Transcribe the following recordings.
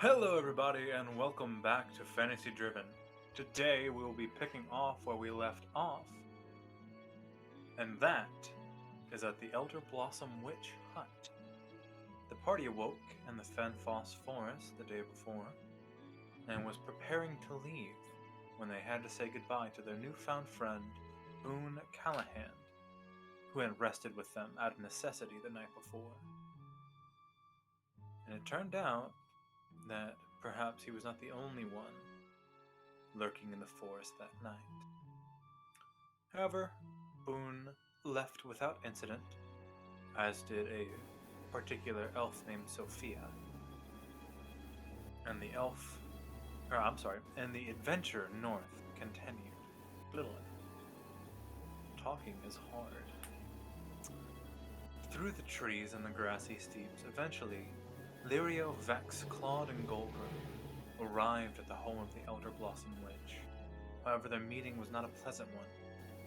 Hello, everybody, and welcome back to Fantasy Driven. Today we will be picking off where we left off, and that is at the Elder Blossom Witch Hut. The party awoke in the Fenfoss Forest the day before, and was preparing to leave when they had to say goodbye to their newfound friend, Boone Callahan, who had rested with them out of necessity the night before. And it turned out that perhaps he was not the only one lurking in the forest that night. However, Boone left without incident, as did a particular elf named Sophia. And the adventure north continued. Little. Talking is hard. Through the trees and the grassy steeps, eventually, Lirio, Vex, Klaude, and Goldgrim arrived at the home of the Elder Blossom Witch. However, their meeting was not a pleasant one,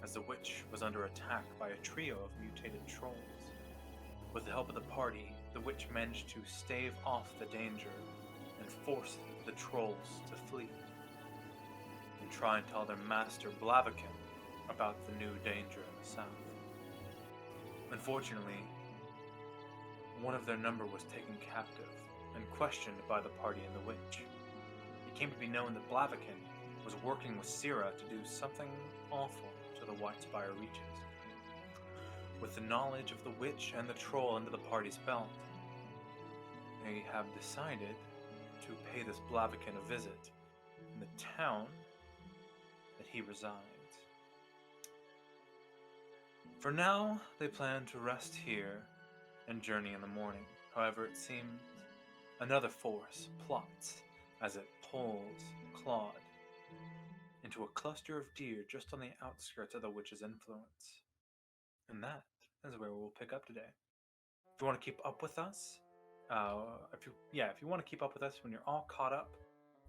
as the witch was under attack by a trio of mutated trolls. With the help of the party, the witch managed to stave off the danger and force the trolls to flee, and try and tell their master Blaviken about the new danger in the south. Unfortunately, one of their number was taken captive and questioned by the party and the witch. It came to be known that Blaviken was working with Syrah to do something awful to the Whitespire Reaches. With the knowledge of the witch and the troll under the party's belt, they have decided to pay this Blaviken a visit in the town that he resides. For now, they plan to rest here and journey in the morning. However, it seems another force plots as it pulls Klaude into a cluster of deer just on the outskirts of the witch's influence. And that is where we'll pick up today. If you want to keep up with us, if you want to keep up with us when you're all caught up,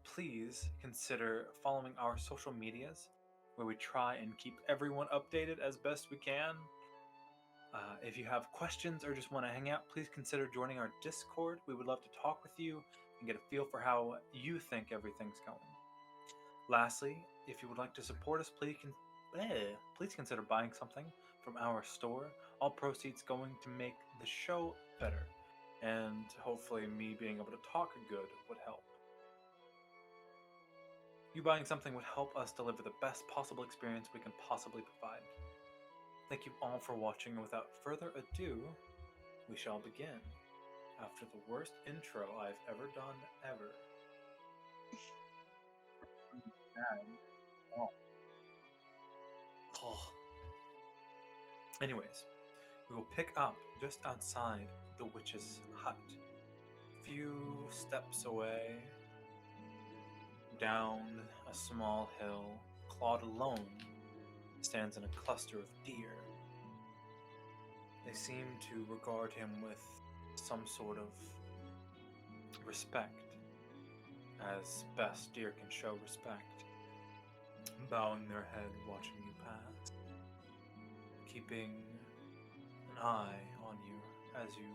please consider following our social medias, where we try and keep everyone updated as best we can. If you have questions or just want to hang out, please consider joining our Discord. We would love to talk with you and get a feel for how you think everything's going. Lastly, if you would like to support us, please consider buying something from our store. All proceeds going to make the show better, and hopefully me being able to talk good would help. You buying something would help us deliver the best possible experience we can possibly provide. Thank you all for watching, and without further ado, we shall begin after the worst intro I've ever done ever. Anyways, we will pick up just outside the witch's hut. A few steps away, down a small hill, Klaude alone stands in a cluster of deer. They seem to regard him with some sort of respect, as best deer can show respect, bowing their head, watching you pass, keeping an eye on you as you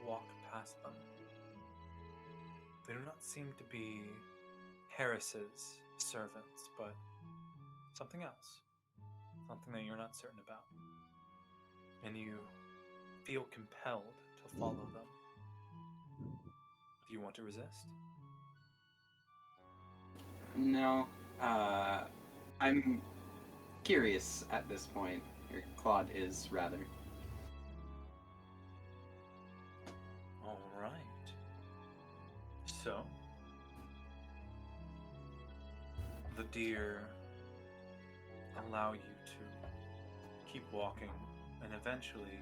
walk past them. They do not seem to be Harris's servants, but something else. Something that you're not certain about. And you feel compelled to follow them. Do you want to resist? No. I'm curious at this point. Your Klaude is, rather. Alright. So, the deer allow you to keep walking, and eventually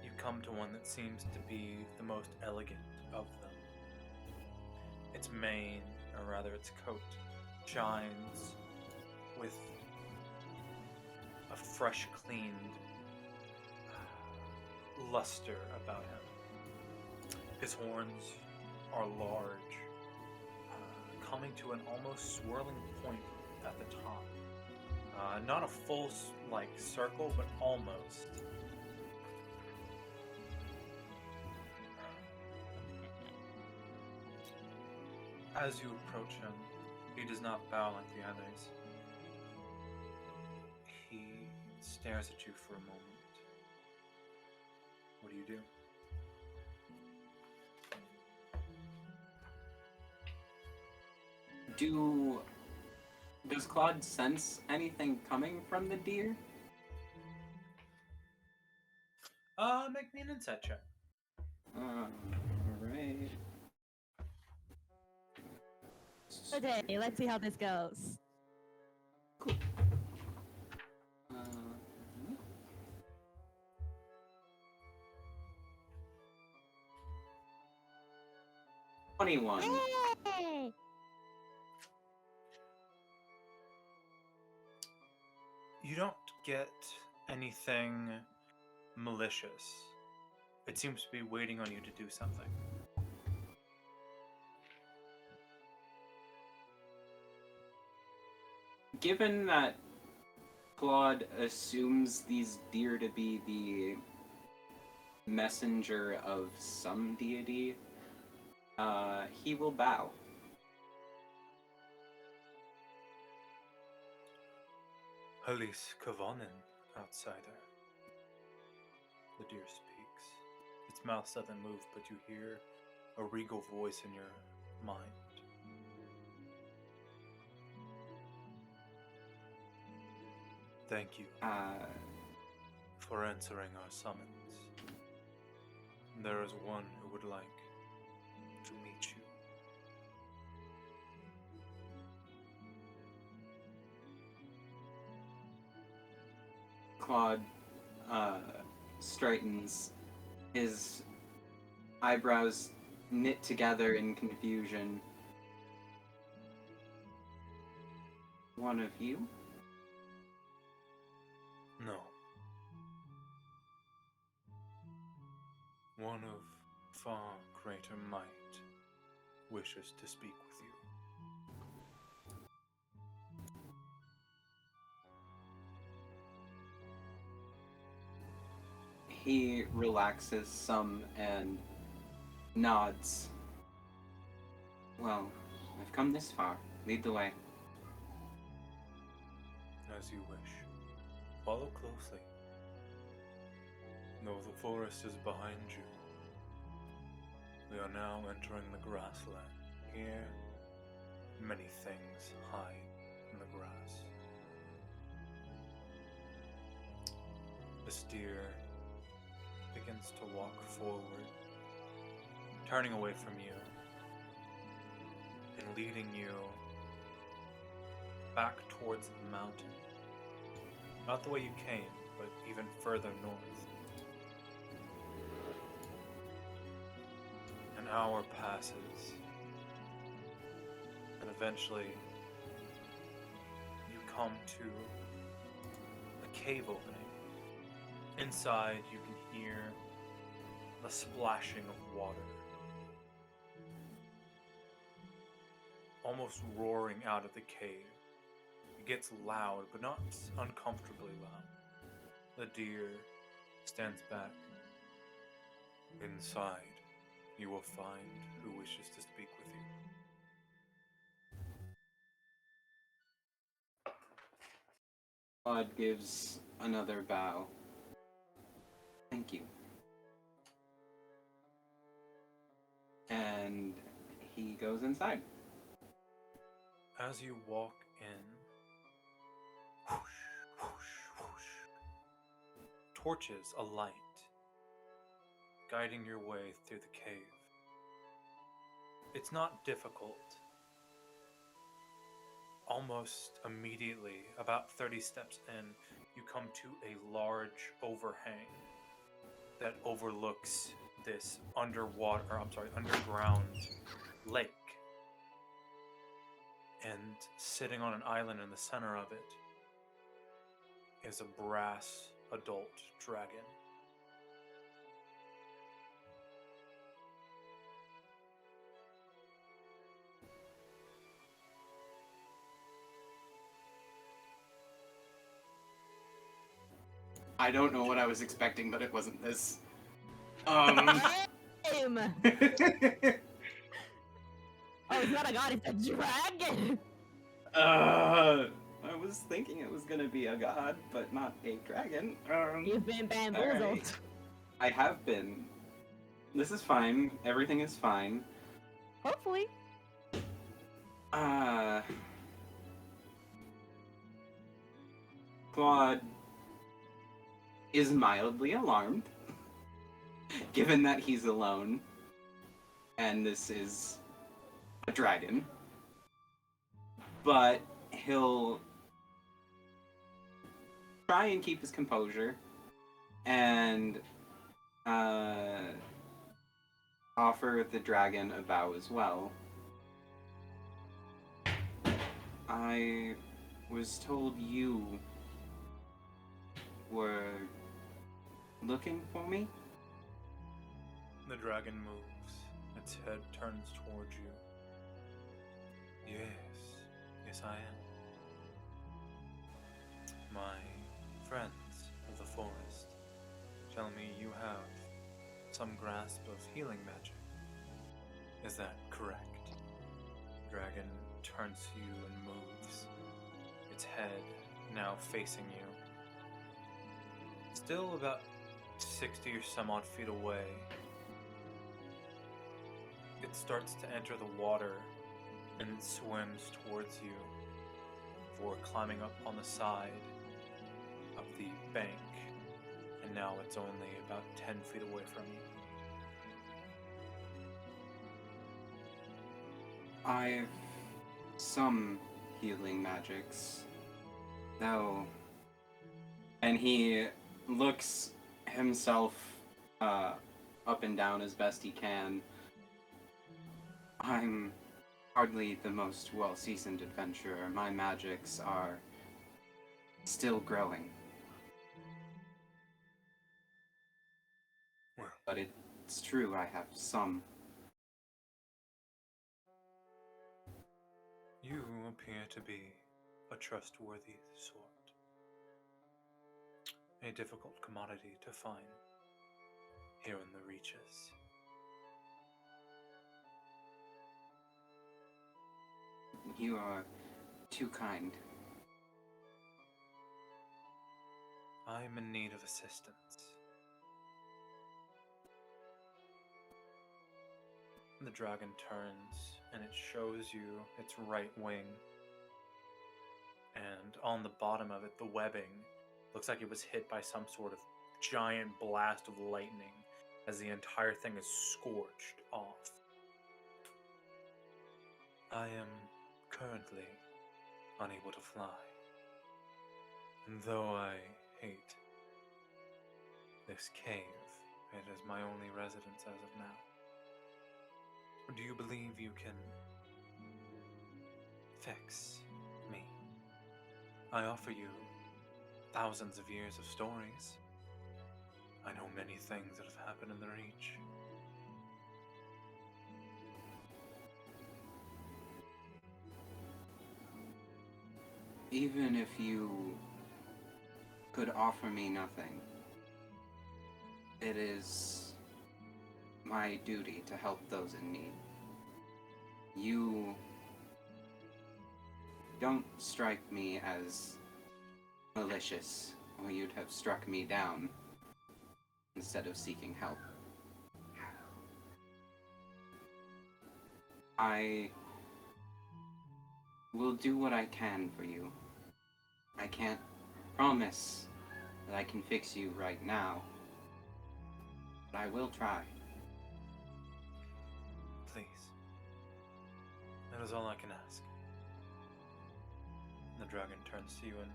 you come to one that seems to be the most elegant of them. Its mane, or rather its coat, shines with a fresh cleaned luster about him. His horns are large, coming to an almost swirling point at the top. Not a full circle, but almost. As you approach him, he does not bow like the others. He stares at you for a moment. What do you do? Does Klaude sense anything coming from the deer? Make me an insight check. Alright. Okay, let's see how this goes. Cool. 21. Yay! You don't get anything malicious. It seems to be waiting on you to do something. Given that Klaude assumes these deer to be the messenger of some deity, he will bow. Halis Kavanen, outsider. The deer speaks. Its mouth doesn't move, but you hear a regal voice in your mind. Thank you for answering our summons. There is one who would like to meet you. Klaude straightens, his eyebrows knit together in confusion. One of you? No. One of far greater might wishes to speak with you. He relaxes some and nods. Well, I've come this far. Lead the way. As you wish. Follow closely. Though the forest is behind you, we are now entering the grassland. Here, many things hide in the grass. This deer begins to walk forward, turning away from you and leading you back towards the mountain. Not the way you came, but even further north. An hour passes, and eventually you come to a cave opening. Inside, you can hear the splashing of water, almost roaring out of the cave. It gets loud, but not uncomfortably loud. The deer stands back. Inside, you will find who wishes to speak with you. Klaude gives another bow. Thank you. And he goes inside. As you walk in, whoosh, whoosh, whoosh, torches alight, guiding your way through the cave. It's not difficult. Almost immediately, about 30 steps in, you come to a large overhang that overlooks this underground lake. And sitting on an island in the center of it is a brass adult dragon. I don't know what I was expecting, but it wasn't this. Same. Oh, it's not a god, it's a dragon! I was thinking it was gonna be a god, but not a dragon. You've been bamboozled. Alright. I have been. This is fine. Everything is fine. Hopefully. Klaude is mildly alarmed, given that he's alone, and this is a dragon. But he'll try and keep his composure, and offer the dragon a bow as well. I was told you were looking for me? The dragon moves. Its head turns towards you. Yes, I am. My friends of the forest tell me you have some grasp of healing magic. Is that correct? The dragon turns to you and moves, its head now facing you. Still about 60 or some odd feet away, it starts to enter the water and swims towards you before climbing up on the side of the bank, and now it's only about 10 feet away from you. I've some healing magics, though, and he looks himself up and down as best he can. I'm hardly the most well-seasoned adventurer. My magics are still growing. Well, But it's true, I have some. you appear to be a trustworthy sort. A difficult commodity to find here in the reaches. You are too kind. I'm in need of assistance. The dragon turns and it shows you its right wing. And on the bottom of it, the webbing looks like it was hit by some sort of giant blast of lightning as the entire thing is scorched off. I am currently unable to fly. And though I hate this cave, it is my only residence as of now. Do you believe you can fix me? I offer you thousands of years of stories. I know many things that have happened in the Reach. Even if you could offer me nothing, it is my duty to help those in need. You don't strike me as malicious, or you'd have struck me down instead of seeking help. I will do what I can for you. I can't promise that I can fix you right now, but I will try. Please. That is all I can ask. The dragon turns to you and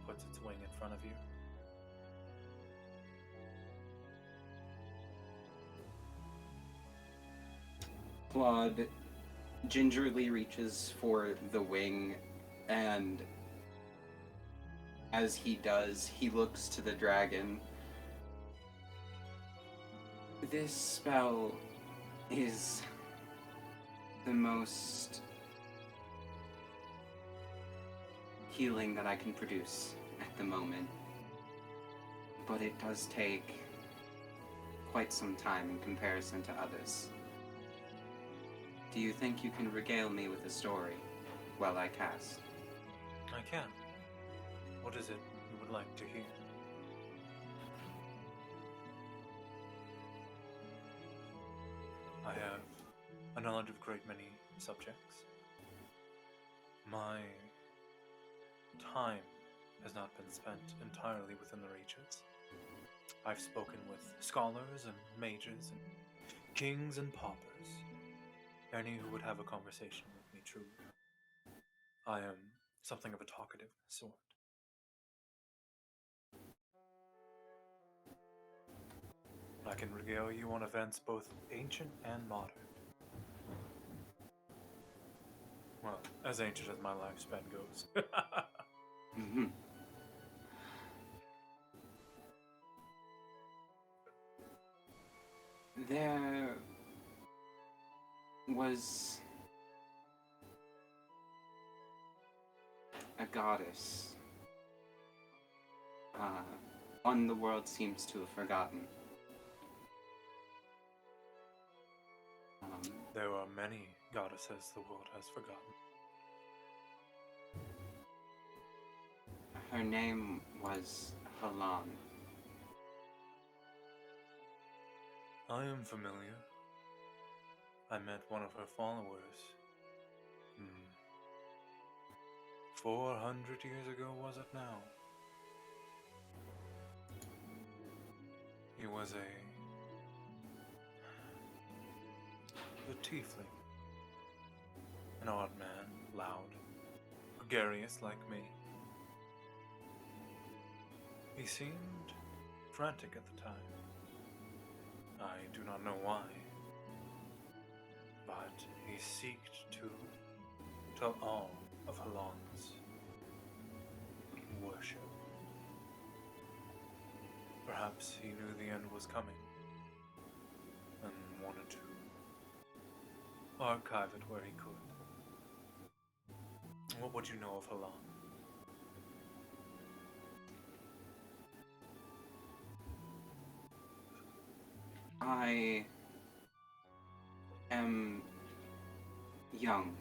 puts its wing in front of you. Klaude gingerly reaches for the wing, and as he does, he looks to the dragon. This spell is the most healing that I can produce at the moment, but it does take quite some time in comparison to others. Do you think you can regale me with a story while I cast? I can. What is it you would like to hear? I have a knowledge of a great many subjects. My time has not been spent entirely within the reaches. I've spoken with scholars and mages and kings and paupers. Any who would have a conversation with me, truly. I am something of a talkative sort. I can regale you on events both ancient and modern. Well, as ancient as my lifespan goes. Mm-hmm. There was a goddess. One the world seems to have forgotten. There are many goddesses the world has forgotten. Her name was Halan. I am familiar. I met one of her followers. 400 years ago, was it now? He was a tiefling. An odd man, loud, gregarious like me. He seemed frantic at the time. I do not know why, but he seeked to tell all of Halan's worship. Perhaps he knew the end was coming and wanted to archive it where he could. What would you know of Halan? I am young,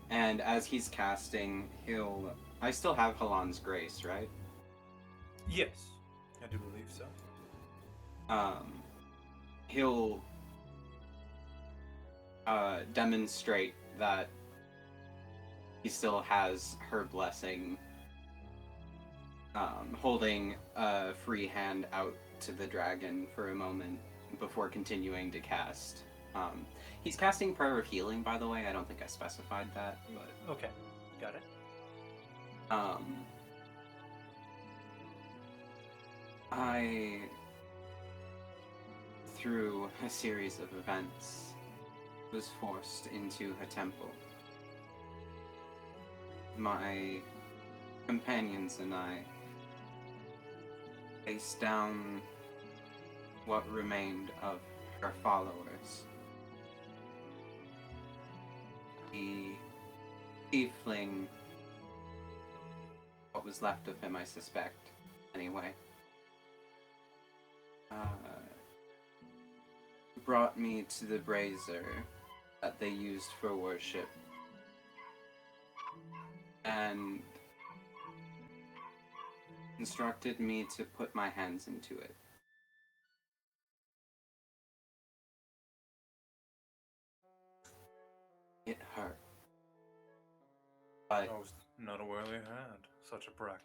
and as he's casting, I still have Halan's grace, right? Yes, I do believe so. He'll demonstrate that he still has her blessing, holding a free hand out to the dragon for a moment before continuing to cast. He's casting Prayer of Healing, by the way. I don't think I specified that, but Okay, got it. I, through a series of events, was forced into a temple. My companions and I faced down what remained of her followers. The tiefling, what was left of him, I suspect, anyway, brought me to the brazier that they used for worship, and instructed me to put my hands into it. It hurt. But I was not aware they had such a practice.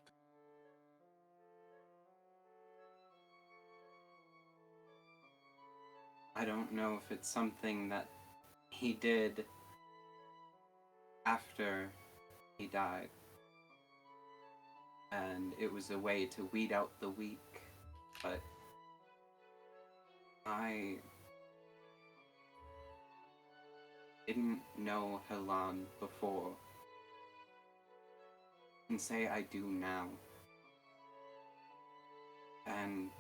I don't know if it's something that he did after he died, and it was a way to weed out the weak, but I didn't know Halan before, and say I do now. And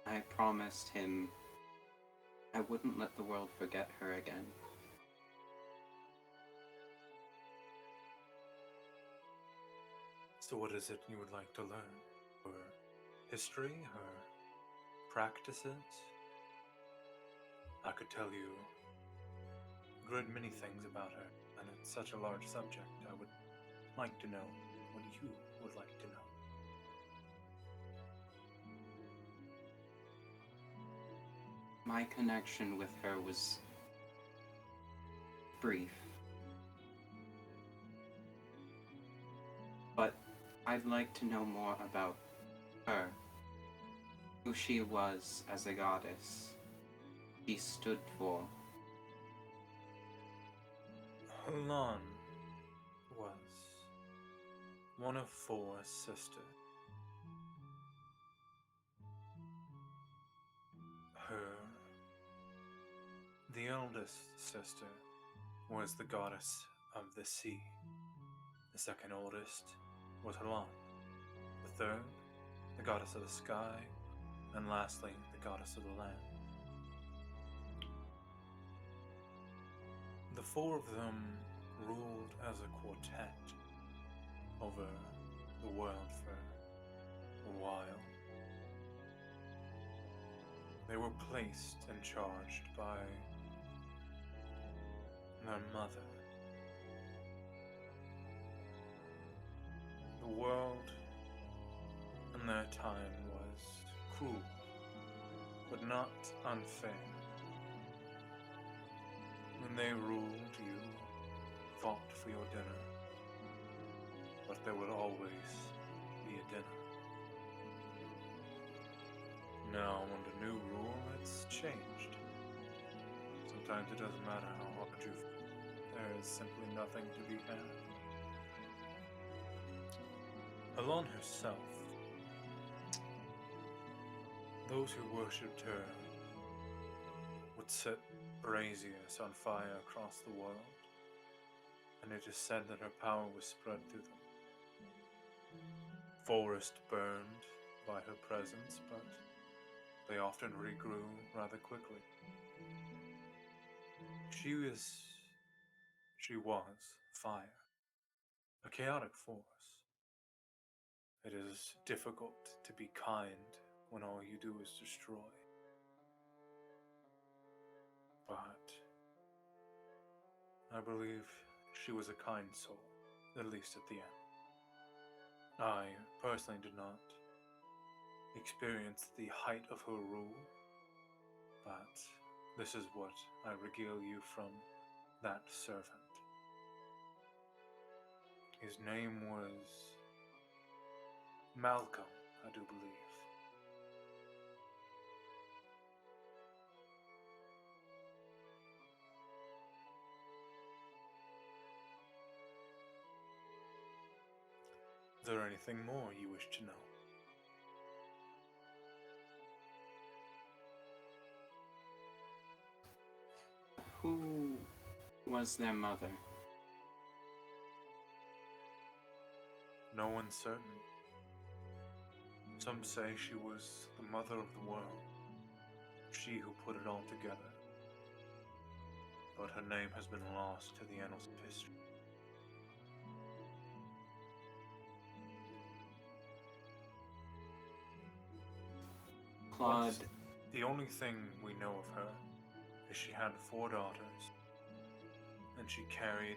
I promised him I wouldn't let the world forget her again. So what is it you would like to learn? Her history? Her practices? I could tell you great many things about her, and it's such a large subject. I would like to know what you would like to know. My connection with her was brief. But I'd like to know more about her. Who she was as a goddess. She stood for. Halan was one of 4 sisters. The eldest sister was the goddess of the sea. The second oldest was Halan. The third, the goddess of the sky. And lastly, the goddess of the land. The 4 of them ruled as a quartet over the world for a while. They were placed and charged by their mother. The world in their time was cruel, but not unfair. When they ruled, you fought for your dinner, but there would always be a dinner. Now, under new rule, it's changed. Sometimes it doesn't matter how hard you fight. There is simply nothing to be had. Halan herself, those who worshipped her would set braziers on fire across the world, and it is said that her power was spread through them. Forest burned by her presence, but they often regrew rather quickly. She was fire, a chaotic force. It is difficult to be kind when all you do is destroy. But I believe she was a kind soul, at least at the end. I personally did not experience the height of her rule, but this is what I regale you from that servant. His name was Malcolm, I do believe. Is there anything more you wish to know? Who was their mother? No one's certain. Some say she was the mother of the world, she who put it all together. But her name has been lost to the annals of history. Klaude. The only thing we know of her is she had 4 daughters, and she carried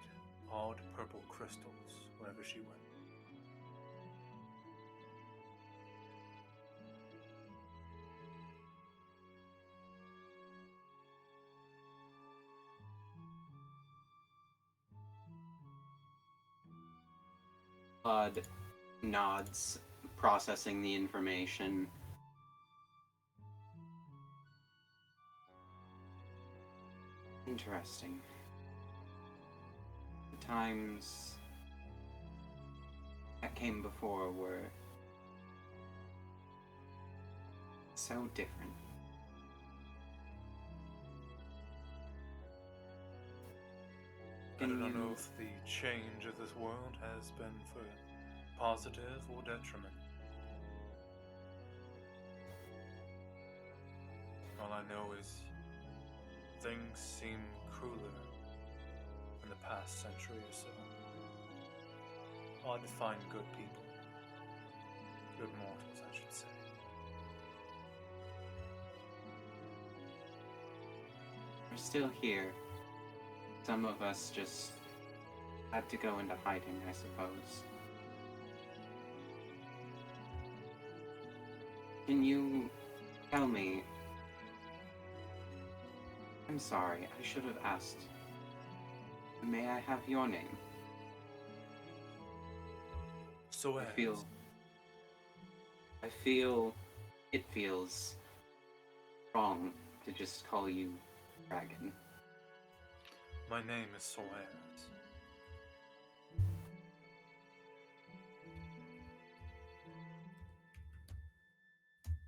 odd purple crystals wherever she went. Klaude nods, processing the information. Interesting. The times that came before were so different. I do not know if the change of this world has been for positive or detriment. All I know is things seem crueler in the past century or so. Hard to find good people. Good mortals, I should say. We're still here, some of us just had to go into hiding, I suppose. Can you tell me? I'm sorry, I should have asked. May I have your name? So I feel it feels wrong to just call you Dragon. my name is Soares.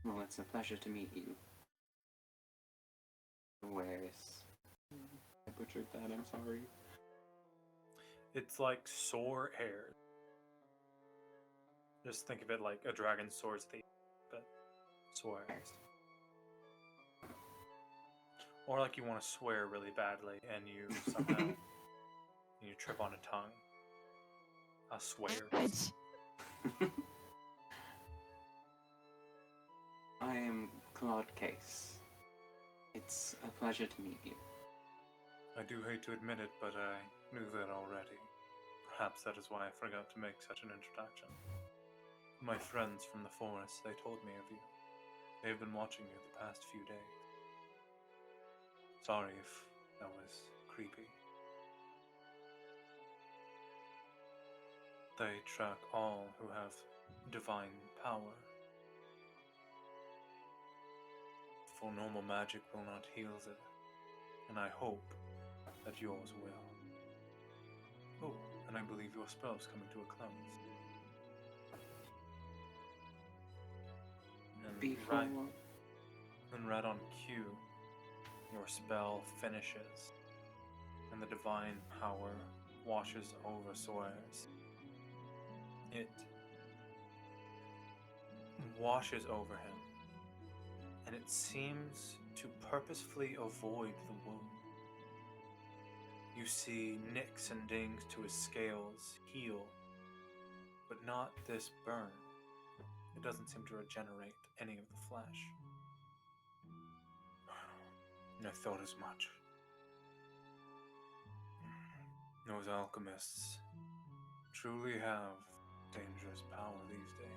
Well, it's a pleasure to meet you. Where's... I butchered that, I'm sorry. It's like sore hairs. Just think of it like a dragon's sword's thief, but Soares. Or like you want to swear really badly and you somehow you trip on a tongue. I swear. Bitch. I am Klaude Case. It's a pleasure to meet you. I do hate to admit it, but I knew that already. Perhaps that is why I forgot to make such an introduction. My friends from the forest, they told me of you. They have been watching you the past few days. Sorry if that was creepy. They track all who have divine power. For normal magic will not heal it, and I hope that yours will. Oh, and I believe your spell's coming to a close. And right on cue, your spell finishes, and the divine power washes over Soares. It washes over him, and it seems to purposefully avoid the wound. You see nicks and dings to his scales heal, but not this burn. It doesn't seem to regenerate any of the flesh. I thought as much. Those alchemists truly have dangerous power these days.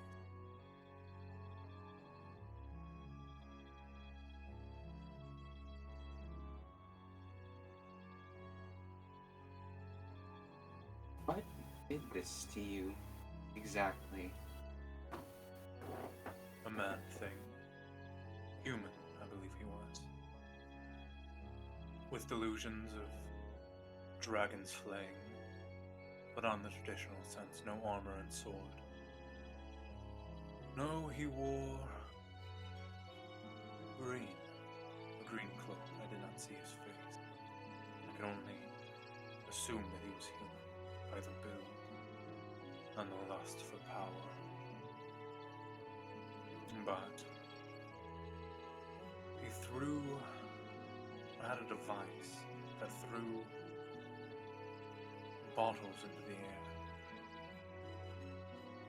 What did this to you, exactly? A mad thing. Human, I believe he was. With delusions of dragon slaying, but on the traditional sense, no armor and sword. No, he wore green. A green cloak. I did not see his face. I can only assume that he was human by the build and the lust for power. But he had a device that threw bottles into the air,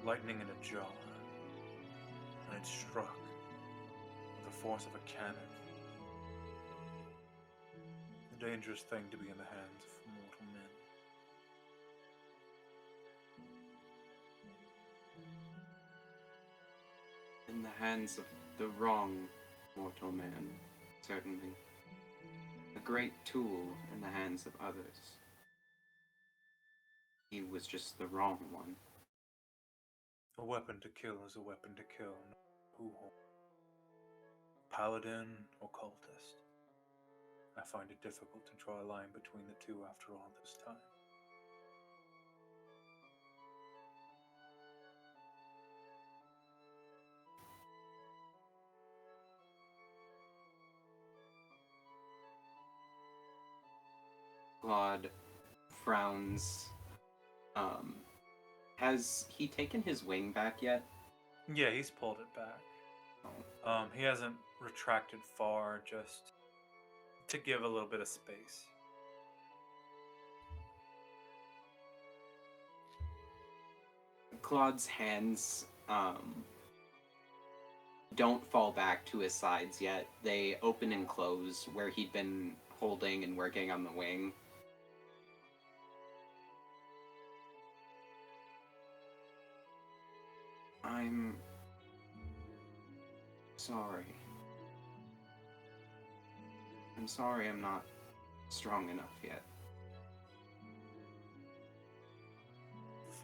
lightning in a jar, and it struck with the force of a cannon. A dangerous thing to be in the hands of mortal men. In the hands of the wrong mortal man, certainly. A great tool in the hands of others. He was just the wrong one. A weapon to kill is a weapon to kill, no who paladin or cultist. I find it difficult to draw a line between the two after all this time. Klaude frowns. Has he taken his wing back yet? Yeah, he's pulled it back. He hasn't retracted far, just to give a little bit of space. Claude's hands don't fall back to his sides yet. They open and close where he'd been holding and working on the wing. I'm sorry. I'm sorry I'm not strong enough yet.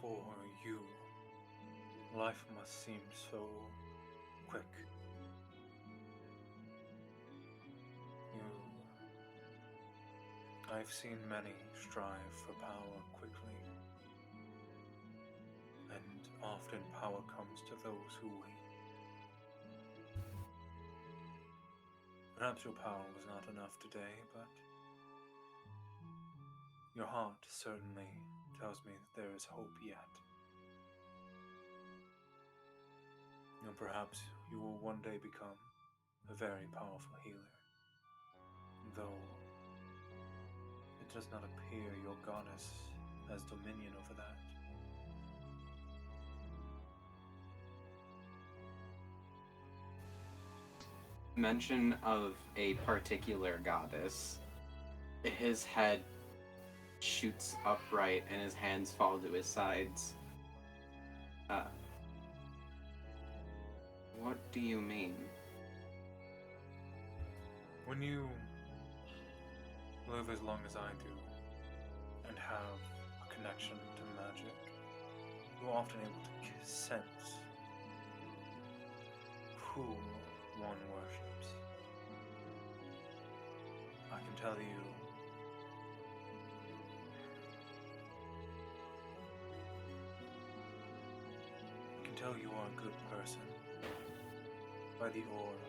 For you, life must seem so quick. I've seen many strive for power quickly, and often power comes to those who wait. Perhaps your power was not enough today, but your heart certainly tells me that there is hope yet. And perhaps you will one day become a very powerful healer, though it does not appear your goddess has dominion over that. Mention of a particular goddess. His head shoots upright and his hands fall to his sides. What do you mean? When you live as long as I do and have a connection to magic, you're often able to sense who one worships. I can tell you you are a good person by the aura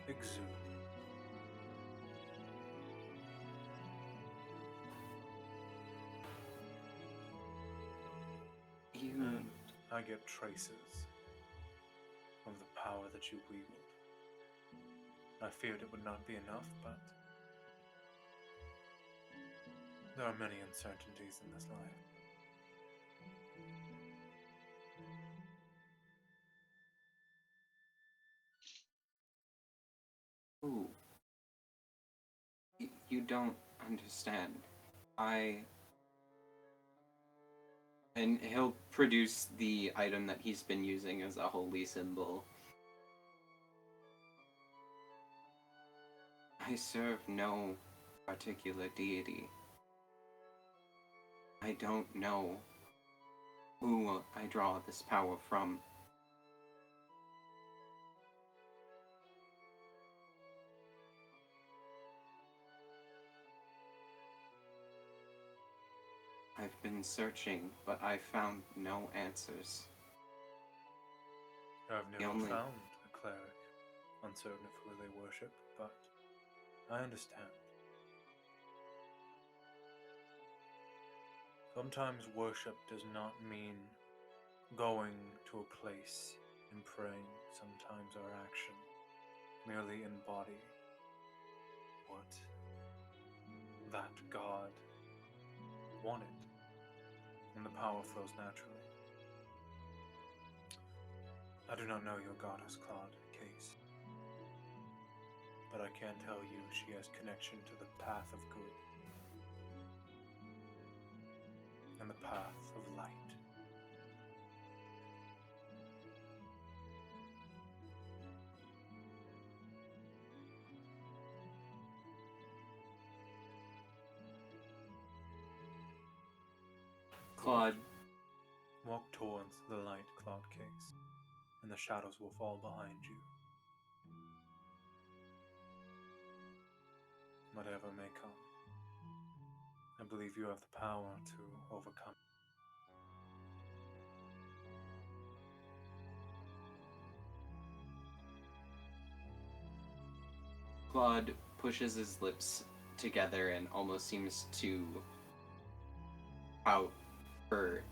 you exude. And I get traces of the power that you wield. I feared it would not be enough, but there are many uncertainties in this life. Ooh. You don't understand. And he'll produce the item that he's been using as a holy symbol. I serve no particular deity. I don't know who I draw this power from. I've been searching, but I found no answers. I've never found a cleric uncertain of who they worship, but I understand. Sometimes worship does not mean going to a place and praying. Sometimes our action merely embody what that God wanted, and the power flows naturally. I do not know your goddess, Klaude, Case, but I can tell you she has connection to the path of good and the path of light. Klaude. Walk towards the light, Klaude Case, and the shadows will fall behind you. Whatever may come, I believe you have the power to overcome. Klaude pushes his lips together and almost seems to pout for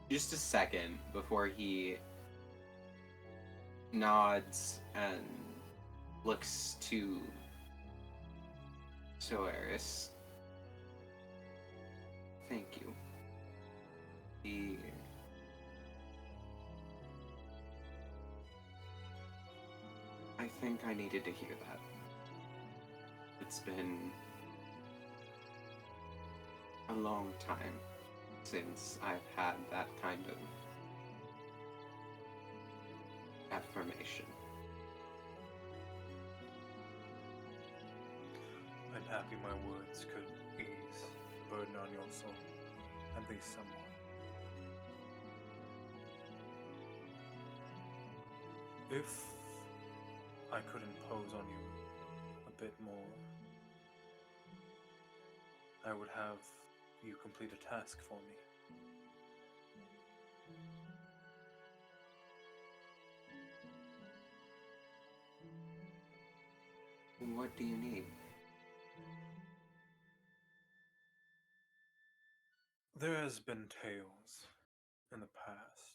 just a second before he nods and looks to Solaris. Thank you. I think I needed to hear that. It's been a long time since I've had that kind of information. I'm happy my words could ease the burden on your soul, at least somewhat. If I could impose on you a bit more, I would have you complete a task for me. What do you need? There has been tales in the past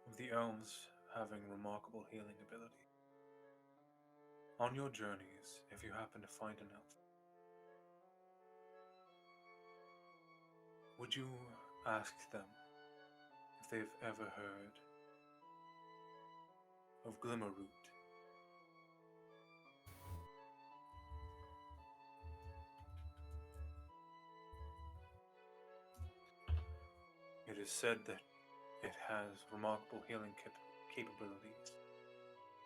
of the elves having remarkable healing ability. On your journeys, if you happen to find an elf, would you ask them if they've ever heard of Glimmerroot? It is said that it has remarkable healing capabilities,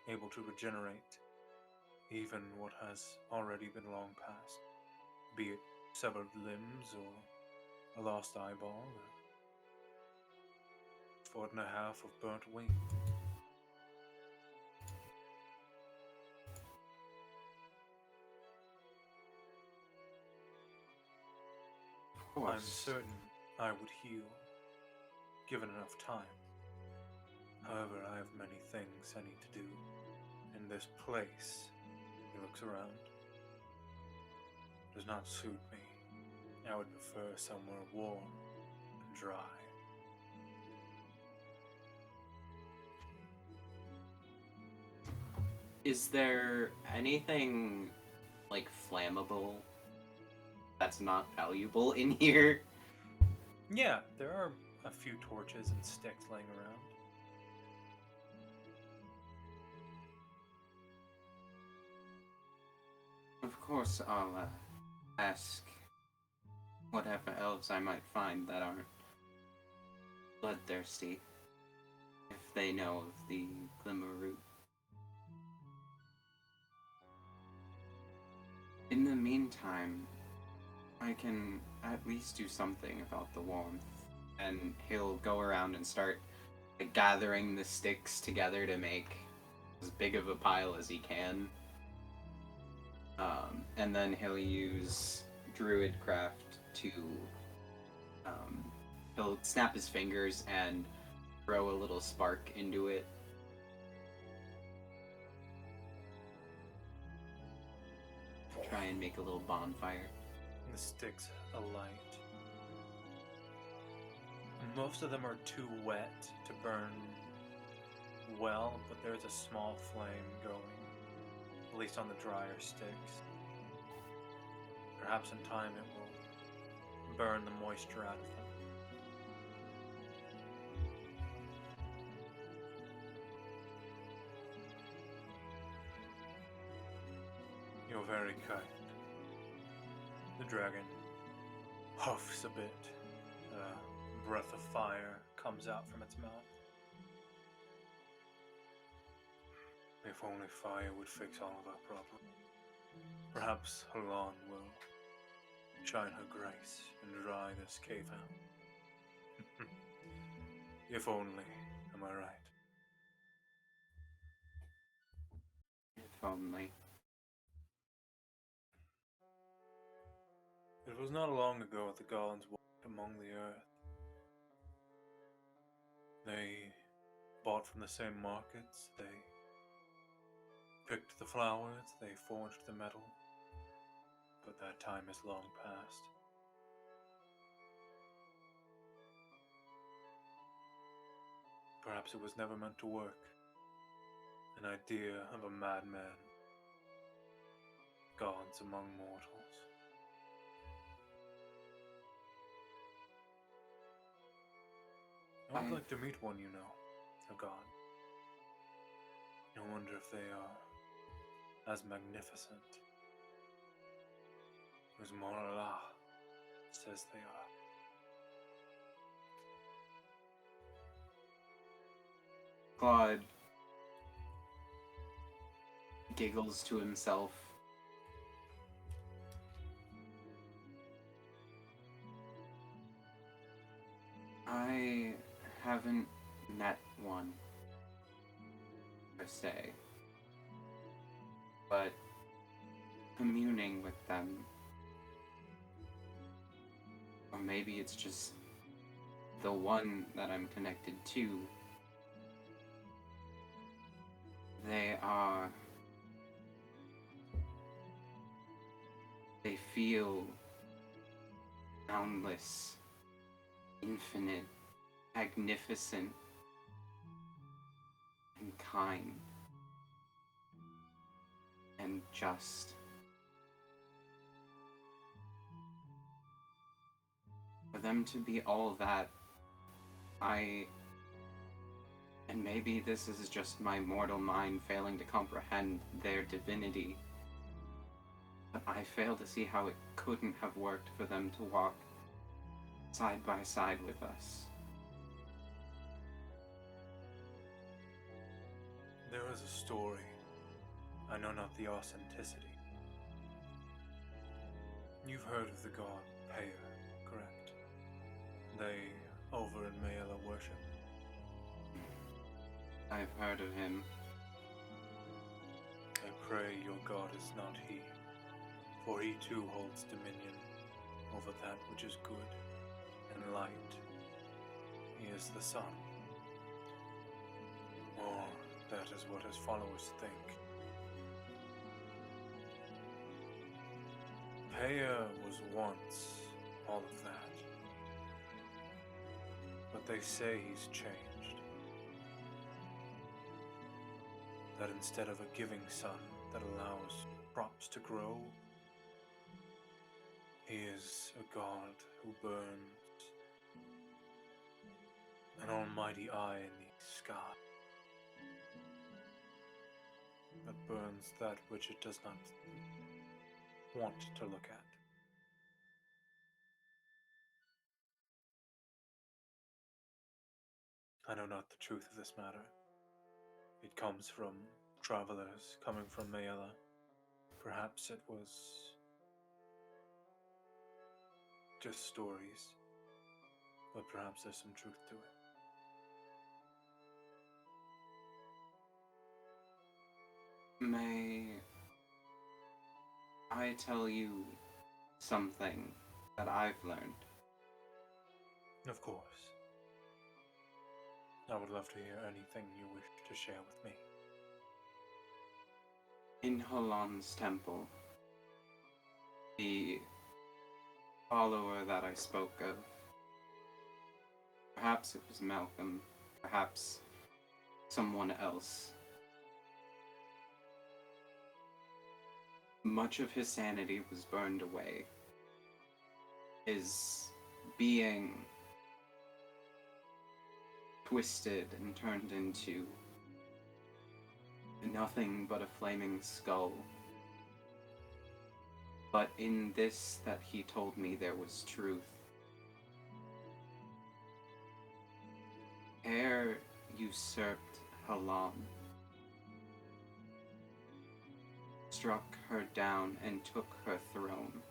able to regenerate even what has already been long past, be it severed limbs or a lost eyeball, or a foot and a half of burnt wing. Of course. I'm certain I would heal, given enough time. However, I have many things I need to do. In this place, he looks around, does not suit me. I would prefer somewhere warm and dry. Is there anything, like, flammable that's not valuable in here? Yeah, there are a few torches and sticks laying around. Of course, I'll ask whatever elves I might find that aren't bloodthirsty, if they know of the Glimmerroot. In the meantime, I can at least do something about the warmth. And he'll go around and start gathering the sticks together to make as big of a pile as he can. And then he'll use Druidcraft to he'll snap his fingers and throw a little spark into it. Try and make a little bonfire. The sticks alight. Most of them are too wet to burn well, but there's a small flame going, at least on the drier sticks. Perhaps in time it will burn the moisture out of them. You're very kind. The dragon huffs a bit. A breath of fire comes out from its mouth. If only fire would fix all of our problems. Perhaps Halan will shine her grace and dry this cave out. If only, am I right? If only. It was not long ago that the gods walked among the earth. They bought from the same markets, they picked the flowers, they forged the metal, but that time is long past. Perhaps it was never meant to work. An idea of a madman. Gods among mortals. I would like to meet one you know, a god. I wonder if they are as magnificent as Morala says they are. Klaude giggles to himself. I haven't met one, per se, but communing with them, or maybe it's just the one that I'm connected to, they feel boundless, infinite, magnificent, and kind, and just. For them to be all that, and maybe this is just my mortal mind failing to comprehend their divinity, but I fail to see how it couldn't have worked for them to walk side by side with us. There is a story. I know not the authenticity. You've heard of the god Payer, correct? They, over in Mayella, worship. I've heard of him. I pray your god is not he, for he too holds dominion over that which is good and light. He is the sun. Or that is what his followers think. Payer was once all of that. But they say he's changed. That instead of a giving sun that allows crops to grow, he is a god who burns an almighty eye in the sky that burns that which it does not want to look at. I know not the truth of this matter. It comes from travelers coming from Mayella. Perhaps it was just stories, but perhaps there's some truth to it. May I tell you something that I've learned? Of course. I would love to hear anything you wish to share with me. In Halan's temple, the follower that I spoke of, perhaps it was Malcolm, perhaps someone else, much of his sanity was burned away. His being twisted and turned into nothing but a flaming skull. But in this that he told me there was truth. Ere usurped Halan, struck her down and took her throne.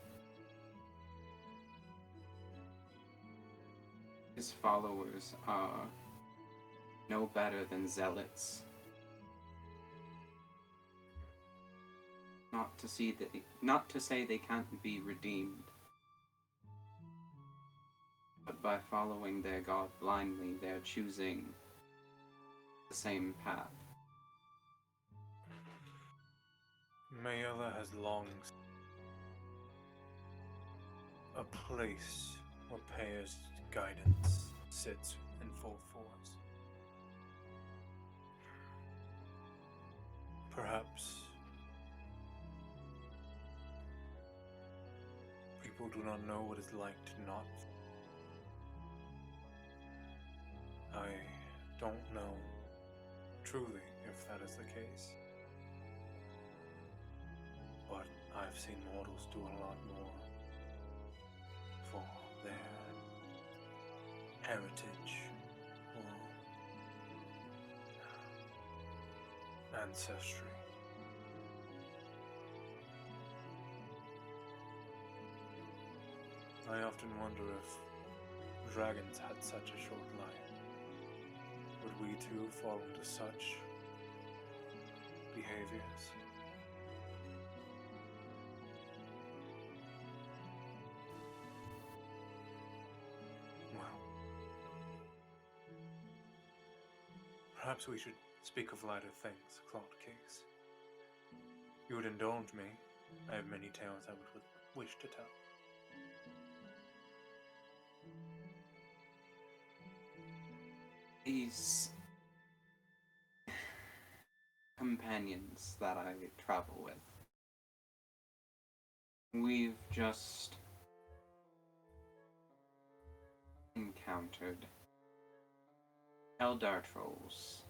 His followers are no better than zealots. Not to say they can't be redeemed, but by following their god blindly, they're choosing the same path. Mayella has long a place where Payer's guidance sits in full force. Perhaps people do not know what it's like to not. I don't know truly if that is the case. But I've seen mortals do a lot more for their heritage or ancestry. I often wonder if dragons had such a short life. Would we too fall into such behaviors? Well, perhaps we should speak of lighter things, Klaude Case. You would indulge me. I have many tales I would wish to tell. These companions that I travel with, we've just encountered Eldar trolls.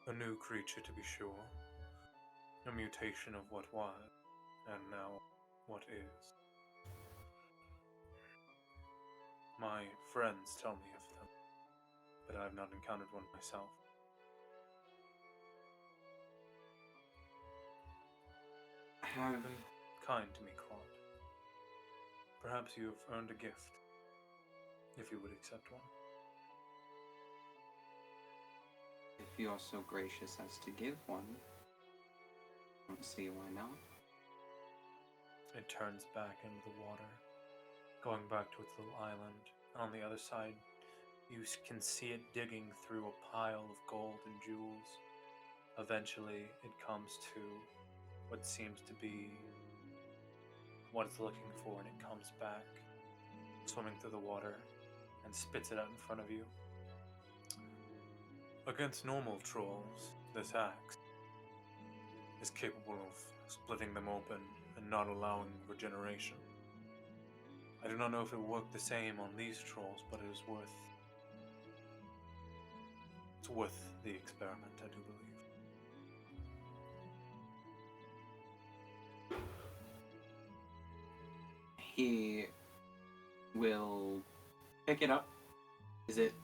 A new creature, to be sure. A mutation of what was, and now what is. My friends tell me of them, but I have not encountered one myself. Have Been kind to me, Klaude. Perhaps you have earned a gift, if you would accept one. if you're so gracious as to give one, I don't see why not. It turns back into the water, going back to its little island. On the other side, you can see it digging through a pile of gold and jewels. Eventually, it comes to what seems to be what it's looking for, and it comes back, swimming through the water, and spits it out in front of you. Against normal trolls, this axe is capable of splitting them open and not allowing regeneration. I do not know if it will work the same on these trolls, but it is worth the experiment, I do believe. He will pick it up. Is it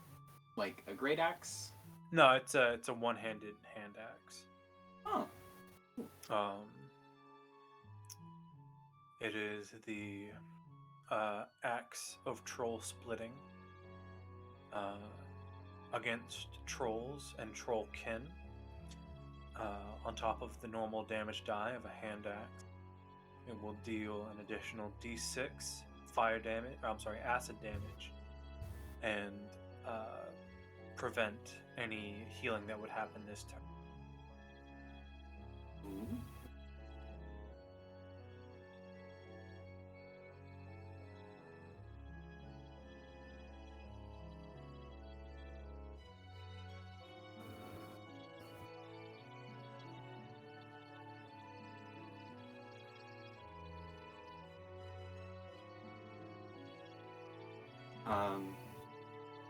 like a great axe? No, it's a one-handed hand axe. Oh, It is the axe of troll splitting against trolls and trollkin. On top of the normal damage die of a hand axe, it will deal an additional D6 acid damage, and prevent any healing that would happen this turn. ooh.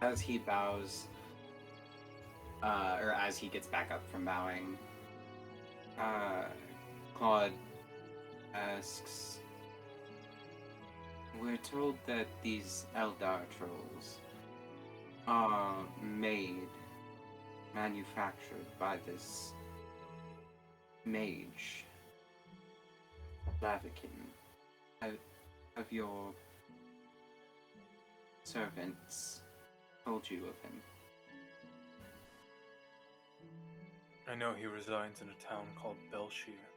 As he bows, or as he gets back up from bowing, Claude asks, we're told that these Eldar trolls are manufactured by this mage, Blaviken. Have your servants told you of him? I know he resides in a town called Belshir.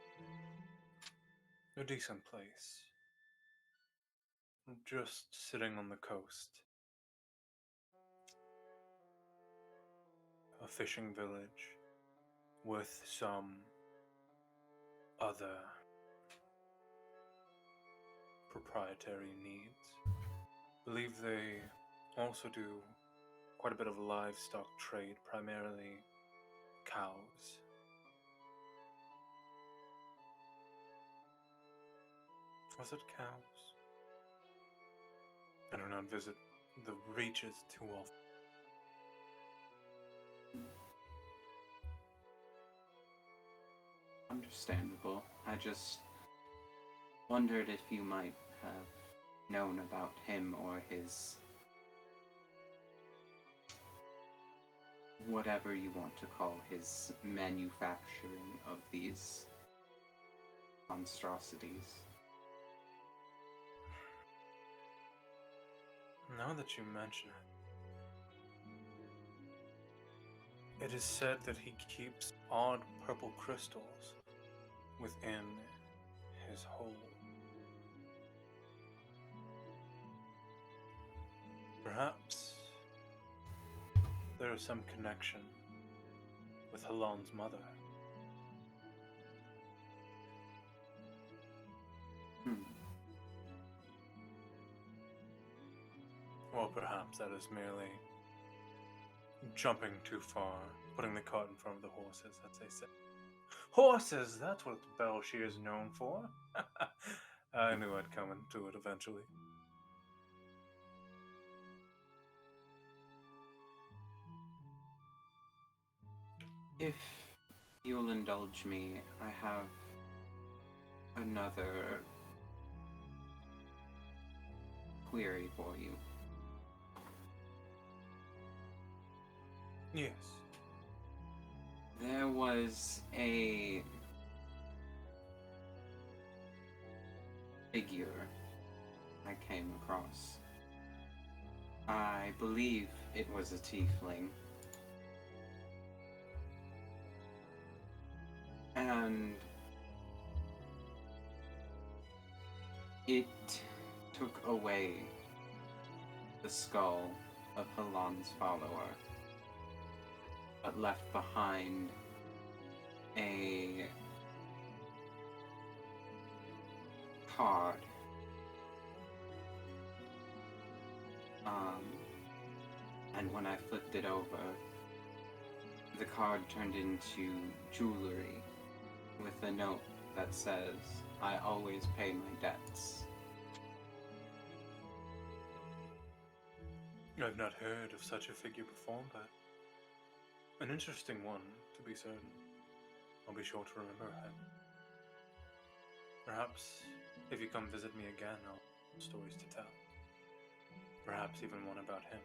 A decent place. Just sitting on the coast. A fishing village with some other proprietary needs. Believe they also do quite a bit of livestock trade, primarily cows. Was it cows? I do not visit the reaches too often. Understandable. I just wondered if you might have known about him or his whatever you want to call his manufacturing of these monstrosities. Now that you mention it, it is said that he keeps odd purple crystals within his hole. Perhaps there is some connection with Halon's mother. Or perhaps that is merely jumping too far, putting the cart in front of the horses, as they say. Horses! That's what Belshir is known for. I knew I'd come into it eventually. If you'll indulge me, I have another query for you. Yes. There was a figure I came across. I believe it was a tiefling. And it took away the skull of Halon's follower, but left behind a card. And when I flipped it over, the card turned into jewelry with a note that says, "I always pay my debts." I've not heard of such a figure before, but an interesting one, to be certain. I'll be sure to remember him. Perhaps, if you come visit me again, I'll have stories to tell. Perhaps even one about him.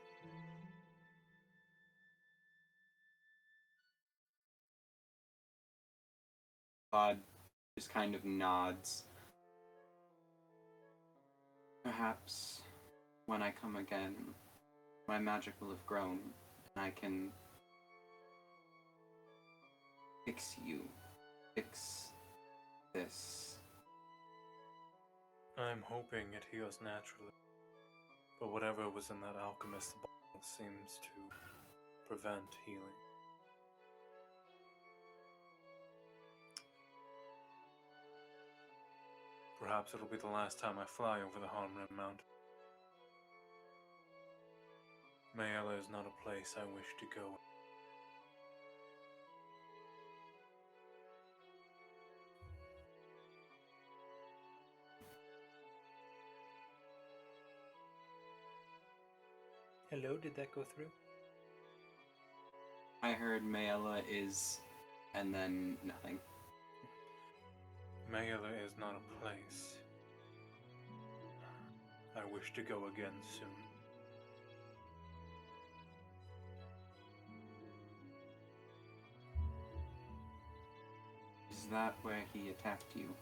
Klaude just kind of nods. Perhaps when I come again, my magic will have grown, and I can fix you. Fix this. I'm hoping it heals naturally, but whatever was in that alchemist's bottle seems to prevent healing. Perhaps it'll be the last time I fly over the Harmrim Mountains. Mayella is not a place I wish to go. Hello, did that go through? I heard Mayella is, and then nothing. Mayella is not a place I wish to go again soon. Is that where he attacked you?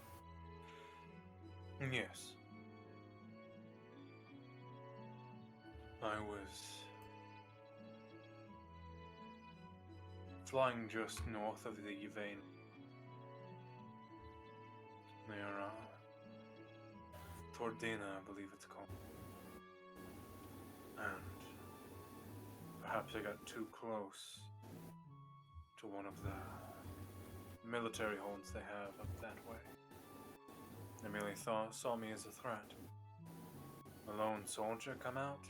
Yes. I was flying just north of the Yvain. Near Tordina, I believe it's called. And perhaps I got too close to one of the military holds they have up that way. They merely saw me as a threat. A lone soldier come out,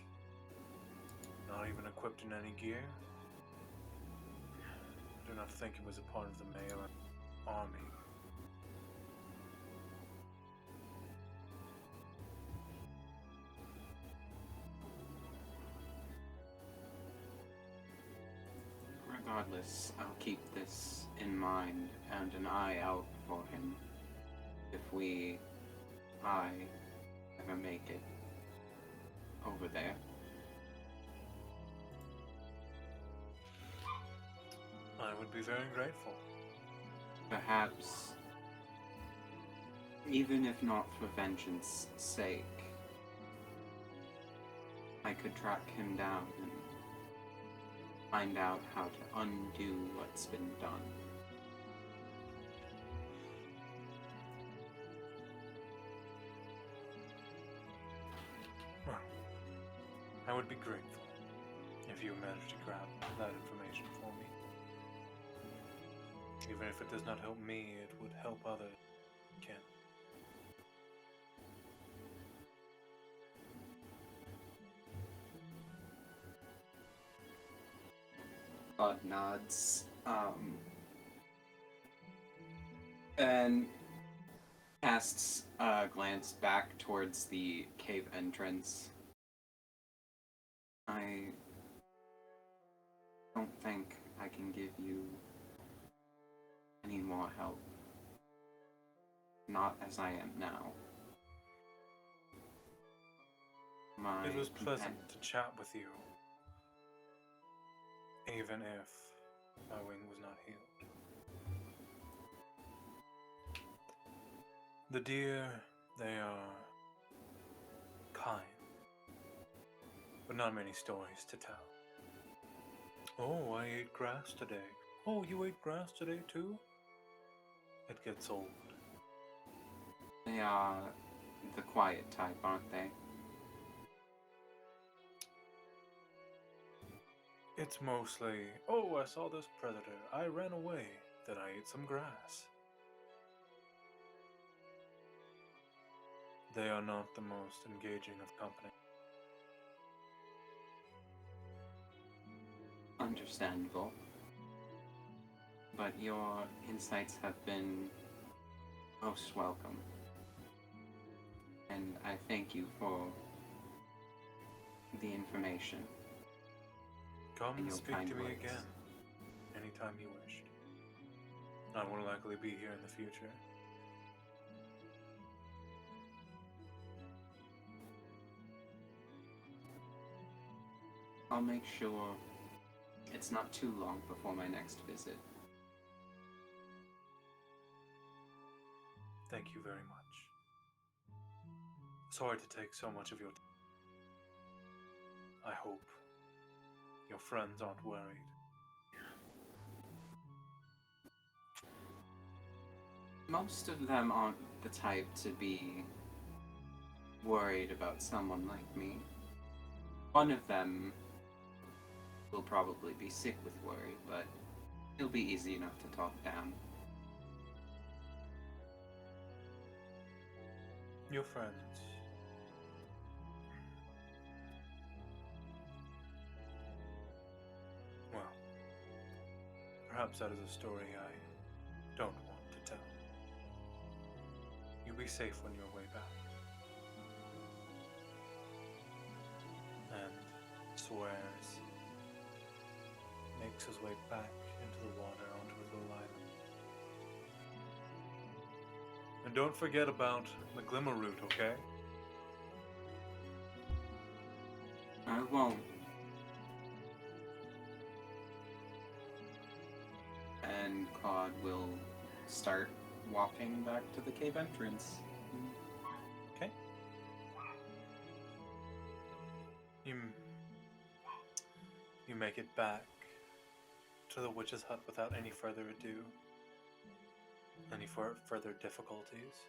not even equipped in any gear. I do not think he was a part of the Mayella army. Regardless, I'll keep this in mind and an eye out for him if I ever make it over there. I would be very grateful. Perhaps, even if not for vengeance' sake, I I could track him down and find out how to undo what's been done. Well, I would be grateful if you managed to grab that information for me. Even if it does not help me, it would help others. Ken. Claude nods, and casts a glance back towards the cave entrance. I don't think I can give you any more help. Not as I am now. It was pleasant to chat with you, even if my wing was not healed. The deer, they are kind, but not many stories to tell. Oh, I ate grass today. Oh, you ate grass today too? It gets old. They are the quiet type, aren't they? It's mostly, oh, I saw this predator. I ran away. Then I ate some grass. They are not the most engaging of company. Understandable. But your insights have been most welcome. And I thank you for the information. Come and your speak kind to me words. again, anytime you wish. I will likely be here in the future. I'll make sure it's not too long before my next visit. Thank you very much. Sorry to take so much of your time. I hope your friends aren't worried. Most of them aren't the type to be worried about someone like me. One of them will probably be sick with worry, but he'll be easy enough to talk down. Your friends. Well, perhaps that is a story I don't want to tell. You be safe on your way back. And swears, makes his way back into the water onto his little island. And don't forget about the glimmer root, okay? I won't. And Claude will start walking back to the cave entrance. Okay. You make it back to the witch's hut without any further ado, any further difficulties.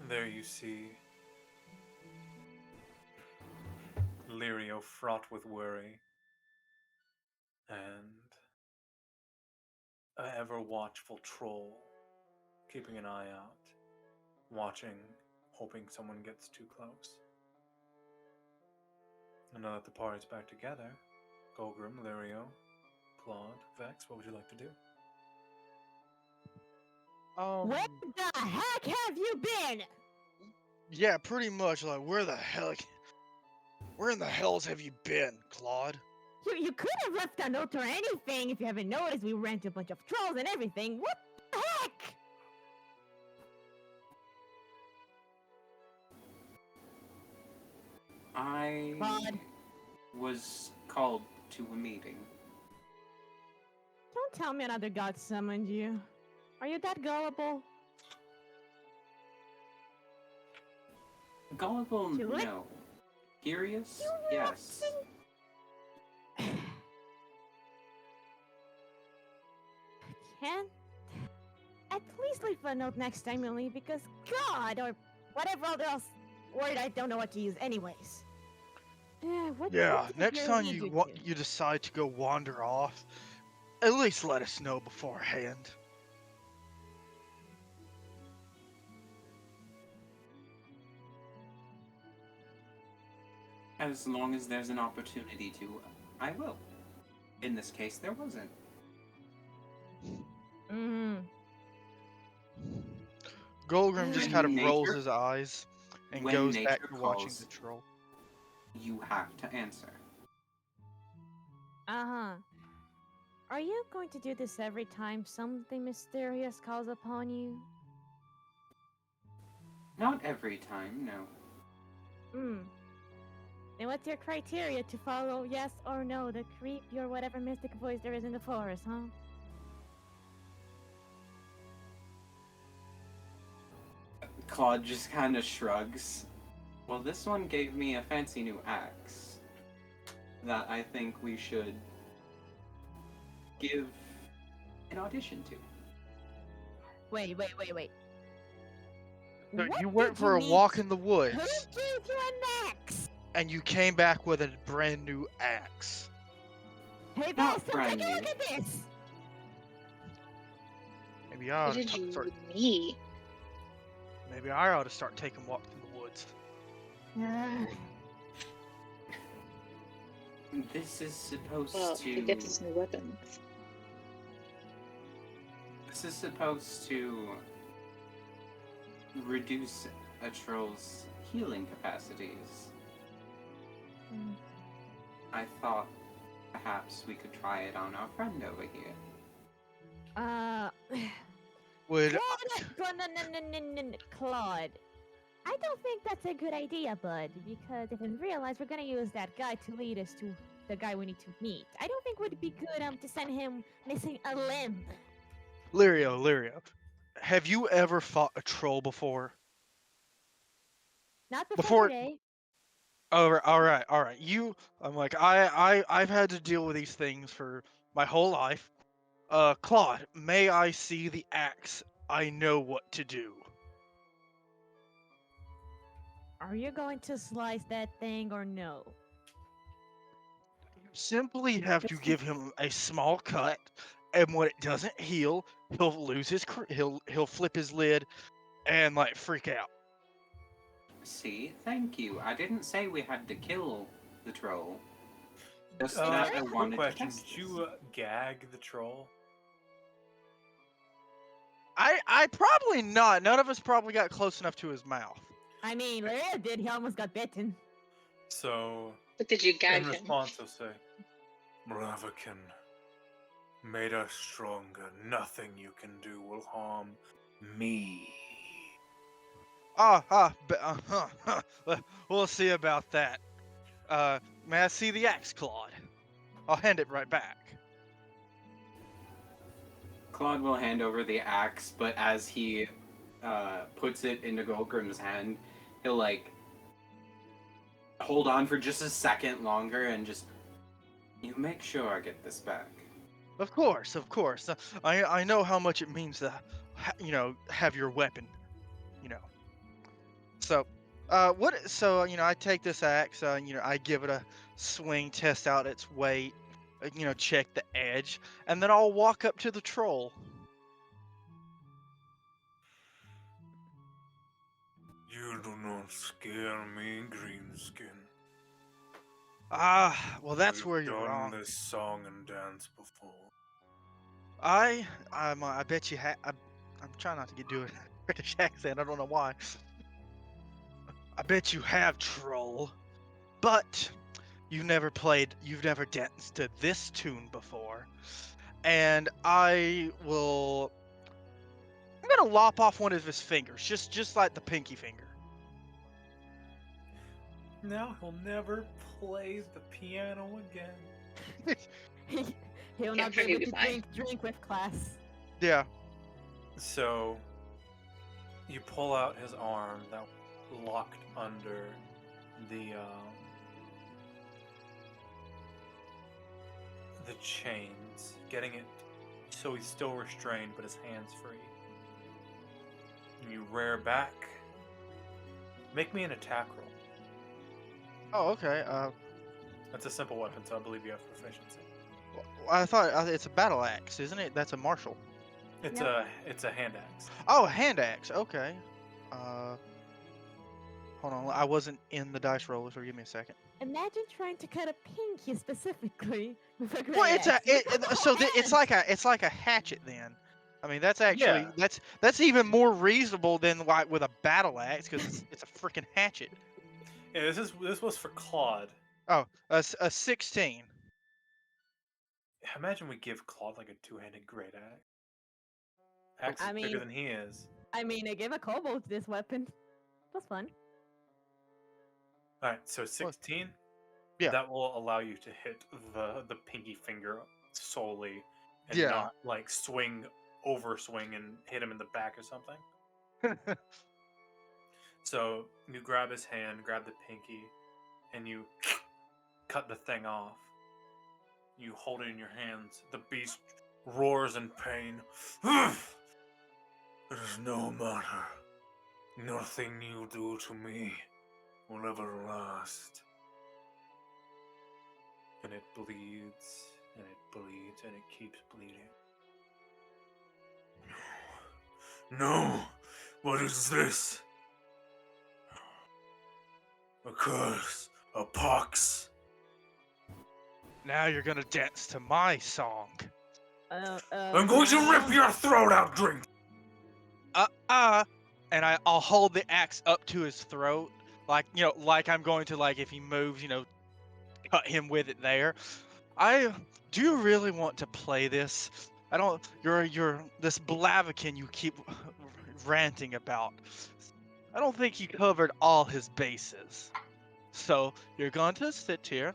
There you see Lirio fraught with worry and an ever-watchful troll keeping an eye out, watching, hoping someone gets too close. And now that the party's back together, Golgrim, Lirio, Klaude, Vex, what would you like to do? Where the heck have you been? Yeah, pretty much. Like, where in the hells have you been, Claude? You could have left a note or anything. If you haven't noticed, we ran into a bunch of trolls and everything. What the heck? I Claude. was called to a meeting. Don't tell me another god summoned you. Are you that gullible? Gullible, Do it? no. Curious? You Yes. Can at least leave a note next time you leave, because God, or whatever else word I don't know what to use anyways. What Yeah, did next you time really you do to? you decide to go wander off, at least let us know beforehand. As long as there's an opportunity to, I will. In this case, there wasn't. Mm. Golgrim just When kind of nature- rolls his eyes and when goes back nature to watching calls- the troll. You have to answer. Uh-huh. Are you going to do this every time something mysterious calls upon you? Not every time, no. Hmm. Then what's your criteria to follow yes or no the creepy or whatever mystic voice there is in the forest, huh? Claude just kind of shrugs. Well, this one gave me a fancy new axe that I think we should give an audition to. Wait. So What you went did for a need? walk in the Who woods, gave you an axe? and you came back with a brand new axe. Hey, Not Boston, brand take a look new. at this! Maybe I What ought to did you start. need? Maybe I ought to start taking walks in the woods. This is supposed Well, to. he gets his new weapons. This is supposed to reduce a troll's healing capacities. Hmm. I thought perhaps we could try it on our friend over here. Would Claude. I don't think that's a good idea, bud, because if in real life we're gonna use that guy to lead us to the guy we need to meet, I don't think it would be good to send him missing a limb. Lirio, have you ever fought a troll before? Not Before- today. All right. I'm like, I've had to deal with these things for my whole life. Claude, may I see the axe? I know what to do. Are you going to slice that thing or no? Simply have to give him a small cut, and when it doesn't heal, he'll lose his he'll flip his lid and like freak out. See, thank you. I didn't say we had to kill the troll. Just that I Quick wanted question: to test Did you gag the troll? I probably not. None of us probably got close enough to his mouth. I mean, Larry did. He almost got bitten. So, But did you in gag him? response, he'll say, "Bravakin made us stronger. Nothing you can do will harm me." We'll see about that. May I see the axe, Claude? I'll hand it right back. Claude will hand over the axe, but as he puts it into Golgrim's hand, he'll like hold on for just a second longer and just, you make sure I get this back. Of course. I know how much it means to, have your weapon. So, I take this axe. I give it a swing, test out its weight. Check the edge, and then I'll walk up to the troll. You do not scare me, Greenskin. Well, that's We've where you're done wrong. this song and dance before. I bet you I'm trying not to do a British accent. I don't know why. I bet you have, troll. But you've never danced to this tune before. And I'm gonna lop off one of his fingers, just like the pinky finger. Now he'll never play the piano again. He'll Yeah, not be he'll able be to fine. drink with class. Yeah. So, you pull out his arm that locked under the chains, getting it so he's still restrained but his hands free. And you rear back. Make me an attack roll. Oh, okay. That's a simple weapon, so I believe you have proficiency. I thought it's a battle axe, isn't it? That's a martial. It's Yep. a hand axe. Oh, hand axe. Okay. Hold on. I wasn't in the dice roller, so give me a second. Imagine trying to cut a pinky specifically with a great Well, it's axe. it's like a hatchet then. I mean, that's actually Yeah. that's even more reasonable than like with a battle axe because it's a freaking hatchet. Yeah, this was for Klaude. Oh, a 16. Imagine we give Klaude like a two-handed great axe. Axe I is bigger mean- than he is. I mean, I gave a kobold this weapon. That's fun. All right, so 16. Yeah. That will allow you to hit the pinky finger solely, and Yeah. not like swing and hit him in the back or something. So you grab his hand, grab the pinky, and you cut the thing off. You hold it in your hands. The beast roars in pain. It is no matter. Nothing you do to me will ever last. And it bleeds, and it bleeds, and it keeps bleeding. No! What is this? A curse, a pox. Now you're gonna dance to my song. I'm going to rip your throat out, drink! And I'll hold the axe up to his throat, like like I'm going to if he moves, cut him with it there. Do you really want to play this? I don't. You're this Blaviken you keep ranting about. I don't think he covered all his bases. So you're going to sit here.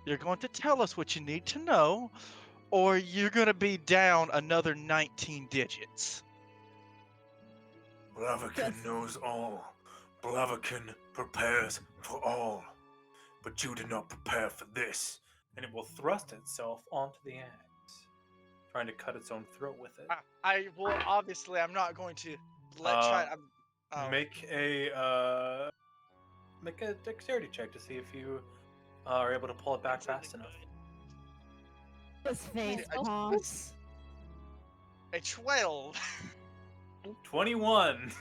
You're going to tell us what you need to know, or you're going to be down another 19 digits. Blaviken Yes. knows all. Blaviken prepares for all. But you did not prepare for this. And it will thrust itself onto the axe, trying to cut its own throat with it. I will obviously. I'm not going to Make a dexterity check to see if you are able to pull it back fast enough. His face I- palms. a 12. 21.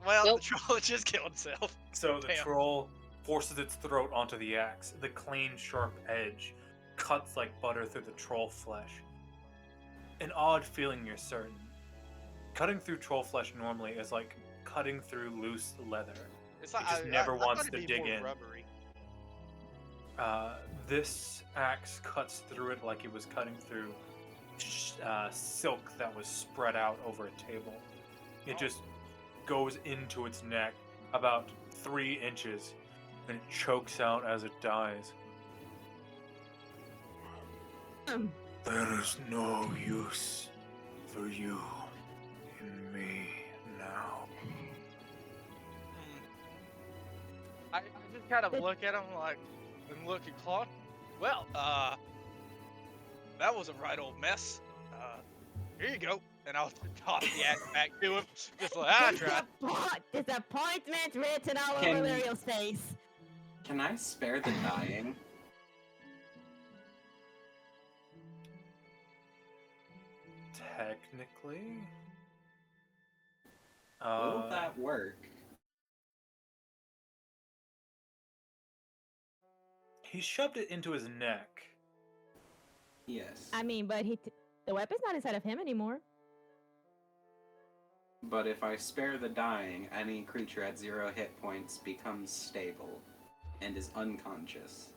Well, Nope. the troll just killed himself. So the Damn. troll forces its throat onto the axe. The clean, sharp edge cuts like butter through the troll flesh. An odd feeling, you're certain. Cutting through troll flesh normally is like cutting through loose leather. It's It just never wants thought it'd to be dig more in. Rubbery. This axe cuts through it like it was cutting through silk that was spread out over a table. It just goes into its neck about 3 inches, and it chokes out as it dies. There is no use for you in me now. I just kind of look at him and look at Claude. Well, that was a right old mess. Here you go. And I'll toss the axe back to him. Just like, I tried. Disappointment written all Can- over Luriel's face. Can I spare the dying? Technically, Will that work? he shoved it into his neck. Yes. I mean, but the weapon's not inside of him anymore. But if I spare the dying, any creature at 0 hit points becomes stable and is unconscious.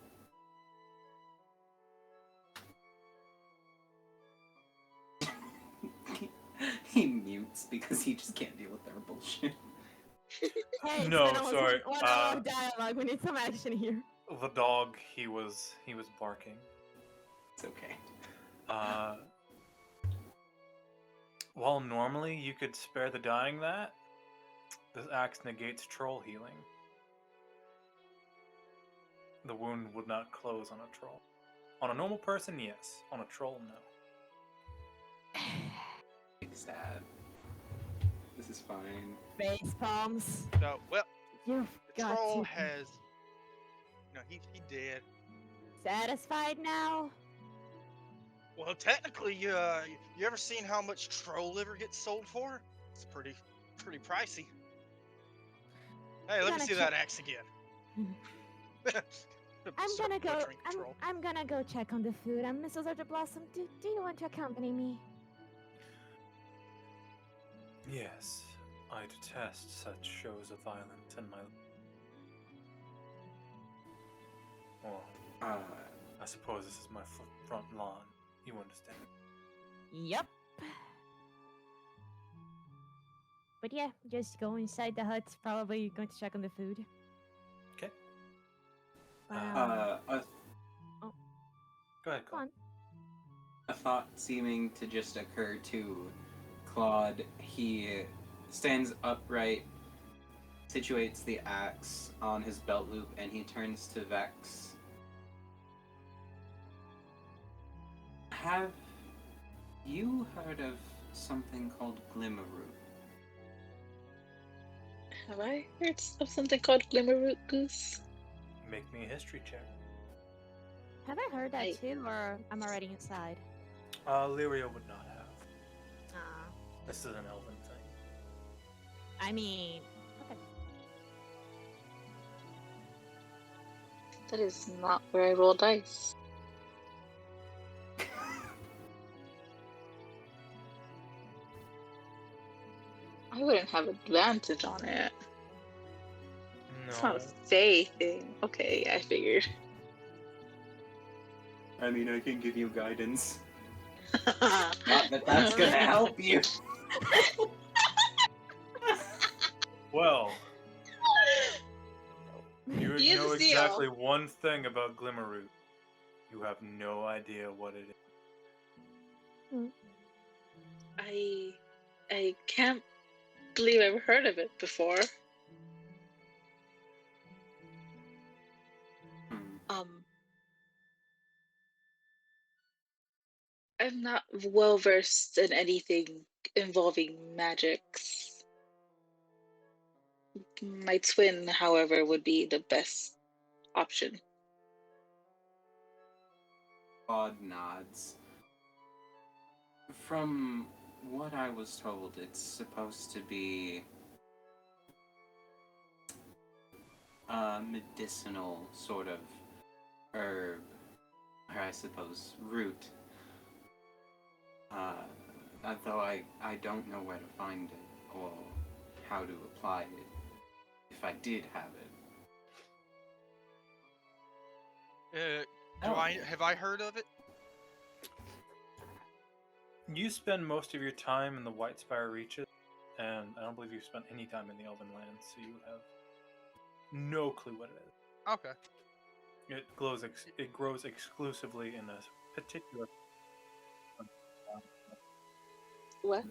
He mutes because he just can't deal with their bullshit. Hey, No, it's been almost sorry, 1 hour of dialogue. We need some action here. The dog, he was barking. It's okay. While normally you could spare the dying that, this axe negates troll healing. the wound would not close on a troll. On a normal person, yes. On a troll, no. Sad. This is fine. Face palms. No, well, You've the got troll to has. No, he dead. satisfied now. Well, technically, you ever seen how much troll liver gets sold for? It's pretty pricey. Hey, let me Gonna see that axe again. I'm Start gonna go. butchering troll. I'm gonna go check on the food. Mrs. Blossom, do you want to accompany me? Yes, I detest such shows of violence in my. Well, I suppose this is my front lawn. You understand? Yep. But yeah, just go inside the hut. Probably going to check on the food. Okay. Go Go ahead, Cole. on. A thought seeming to just occur to Klaude. He stands upright, situates the axe on his belt loop, and he turns to Vex. Have you heard of something called Glimmerroot? Have I heard of something called Glimmerroot Goose? Make me a history check. Have I heard that I- too, or I'm already inside? Lyria would not have. Ah. This is an elven thing. I mean, okay. That is not where I roll dice. I wouldn't have advantage on it. It's not a No. Fey thing. Okay, I figured. I mean, I can give you guidance. Not Not that that's gonna help you. Well, you Use know the seal. exactly one thing about Glimmerroot. You have no idea what it is. I can't believe I've heard of it before. I'm not well versed in anything involving magics. My twin, however, would be the best option. Claude nods. From what I was told, it's supposed to be a medicinal sort of herb, or I suppose root. Though I don't know where to find it or how to apply it, if I did have it. Have I heard of it? You spend most of your time in the White Spire Reaches, and I don't believe you've spent any time in the Elven Lands, so you would have no clue what it is. Okay. It grows exclusively in a particular. What?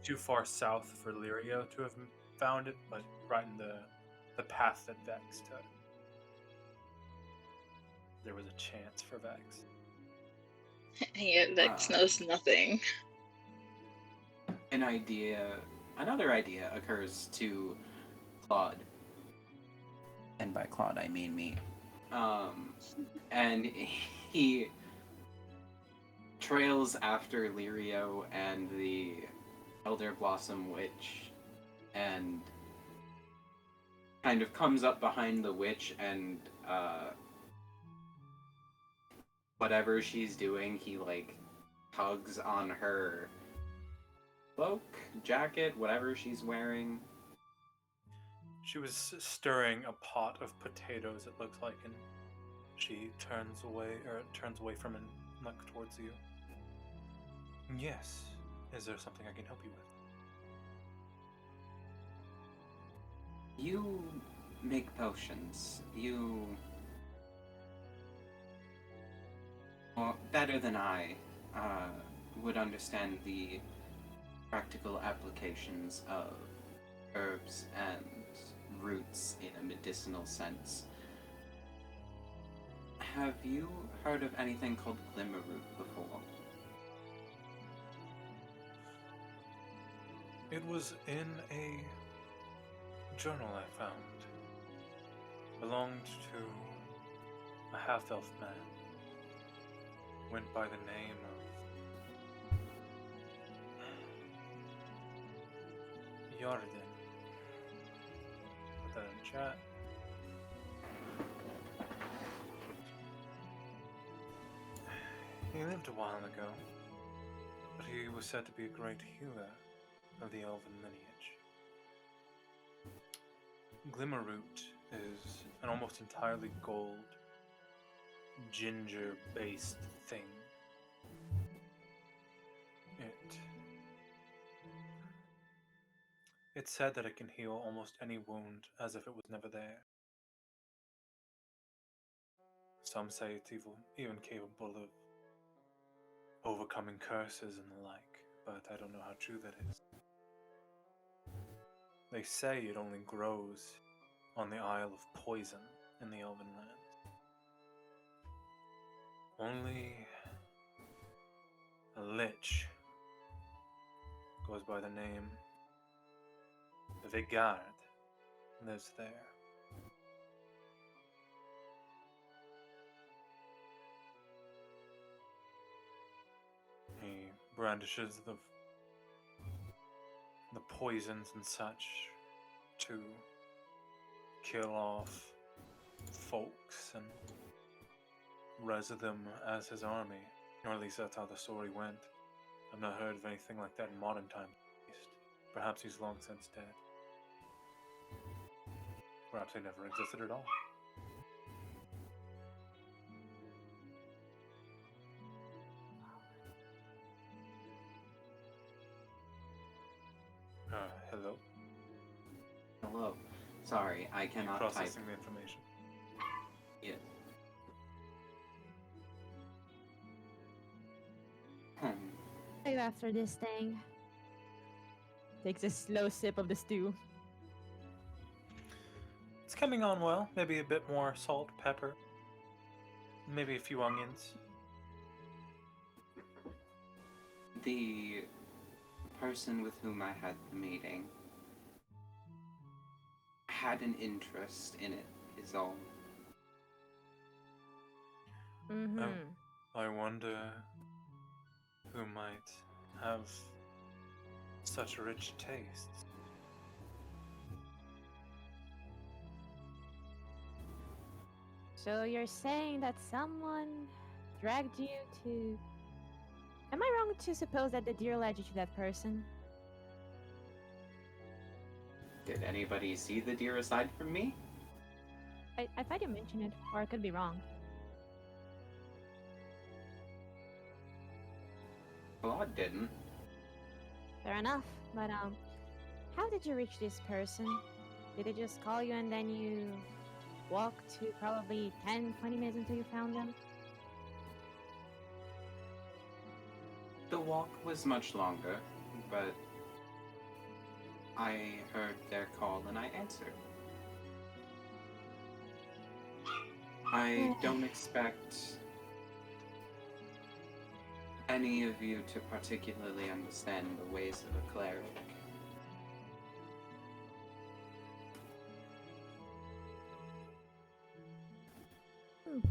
Too far south for Lyria to have found it, but right in the path that Vex took. There was a chance for Vex. And yet Vex knows nothing. Another idea occurs to Claude. And by Claude, I mean me. And he trails after Lirio and the Elder Blossom Witch and kind of comes up behind the witch and whatever she's doing, he like tugs on her cloak, jacket, whatever she's wearing. She was stirring a pot of potatoes, it looks like, and she turns away from and looks towards you. Yes. Is there something I can help you with? You make potions. You... Well, better than I would understand the practical applications of herbs and roots in a medicinal sense. have you heard of anything called Glimmerroot before? It was in a journal I found. Belonged to a half-elf man. Went by the name of Yarden. Put that in chat. He lived a while ago, but he was said to be a great healer of the elven lineage. Glimmerroot is an almost entirely gold, ginger-based thing. It's said that it can heal almost any wound as if it was never there. Some say it's even capable of overcoming curses and the like, but I don't know how true that is. They say it only grows on the Isle of Poison in the Elven Lands. Only a lich goes by the name Vigard lives there. He brandishes the poisons and such to kill off folks and resin them as his army, or at least that's how the story went. I've not heard of anything like that in modern times, at least. Perhaps he's long since dead. Perhaps he never existed at all. Hello? Hello. Sorry, I cannot type. Processing the information. Yes. Are you after this thing? Takes a slow sip of the stew. It's coming on well. Maybe a bit more salt, pepper, maybe a few onions. The person with whom I had the meeting had an interest in it, is all. Mm-hmm. I wonder who might have such rich tastes. So you're saying that someone dragged you to... Am I wrong to suppose that the deer led you to that person? Did anybody see the deer aside from me? I thought you mentioned it, or I could be wrong. Klaude didn't. Fair enough, but how did you reach this person? Did they just call you and then you walked to probably 10, 20 minutes until you found them? The walk was much longer, but I heard their call and I answered. I don't expect any of you to particularly understand the ways of a cleric.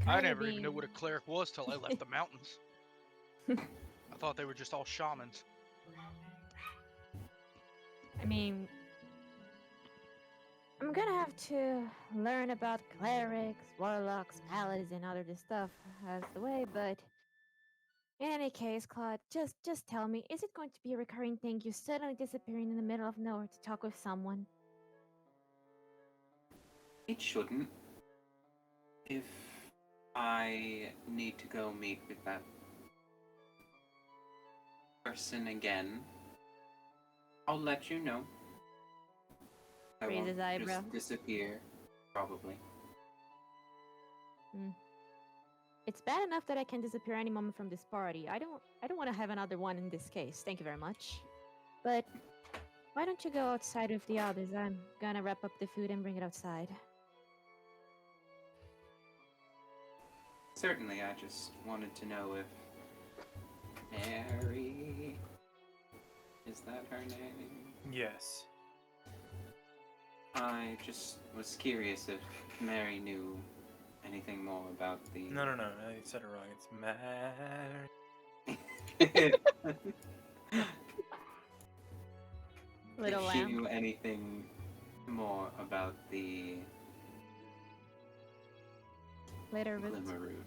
I never even knew what a cleric was till I left the mountains. I thought they were just all shamans. I mean, I'm gonna have to learn about clerics, warlocks, paladins, and other this stuff as the way, but in any case, Claude, just tell me, is it going to be a recurring thing, you suddenly disappearing in the middle of nowhere to talk with someone? It shouldn't. If I need to go meet with that person again, I'll let you know. I Raise won't his eyebrow. just disappear, probably. It's bad enough that I can disappear any moment from this party. I don't want to have another one in this case. Thank you very much. But why don't you go outside with the others? I'm gonna wrap up the food and bring it outside. Certainly, I just wanted to know if Mary... Is that her name? Yes. I just was curious if Mary knew anything more about the... No, you said it wrong. It's Mary. Little if she lamb. knew anything more about the Later root. Glimmer Root.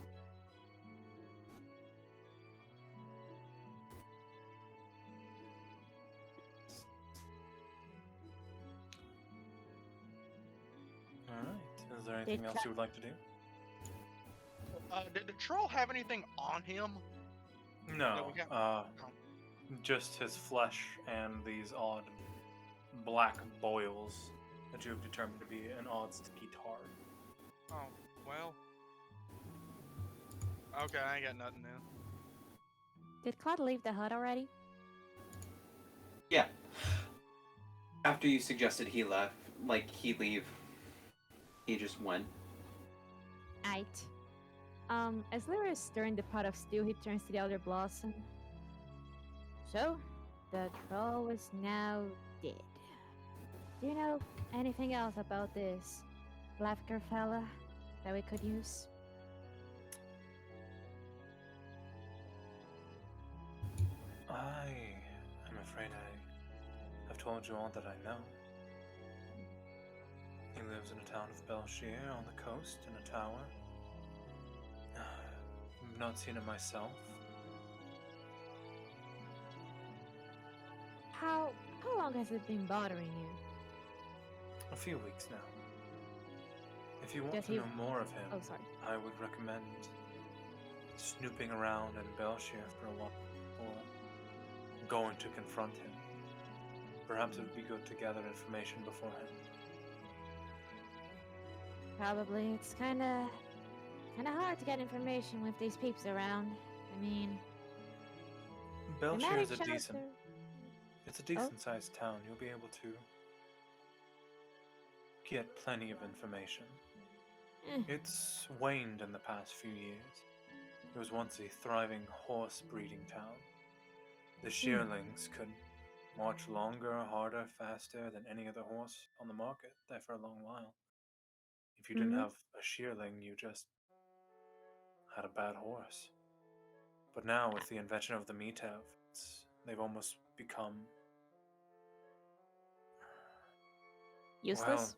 Alright. Is there anything else you would like to do? Did the troll have anything on him? No. we got- Just his flesh and these odd black boils that you have determined to be an odd sticky tar. Oh, well. Okay, I ain't got nothing then. Did Klaude leave the hut already? Yeah. After you suggested he left, he leave, he just went. Aight. As Lyra is stirring the pot of stew, he turns to the elder Blossom. So, the troll is now dead. Do you know anything else about this Lafker fella that we could use? I'm afraid I've told you all that I know. He lives in a town of Belshir on the coast in a tower. I've not seen it myself. How long has it been bothering you? A few weeks now. If you want Does to he- know more of him, Oh, sorry. I would recommend snooping around in Belshir for a while, or going to confront him. Perhaps it would be good to gather information beforehand. Probably. It's kinda hard to get information with these peeps around. I mean, the Belshir magic is a decent. shelter- It's a decent-sized town. You'll be able to get plenty of information. Eh. It's waned in the past few years. It was once a thriving horse breeding town. The shearlings could march longer, harder, faster than any other horse on the market there for a long while. If you didn't Mhm. have a shearling, you just had a bad horse. But now, with the invention of the Metev, they've almost become, Useless?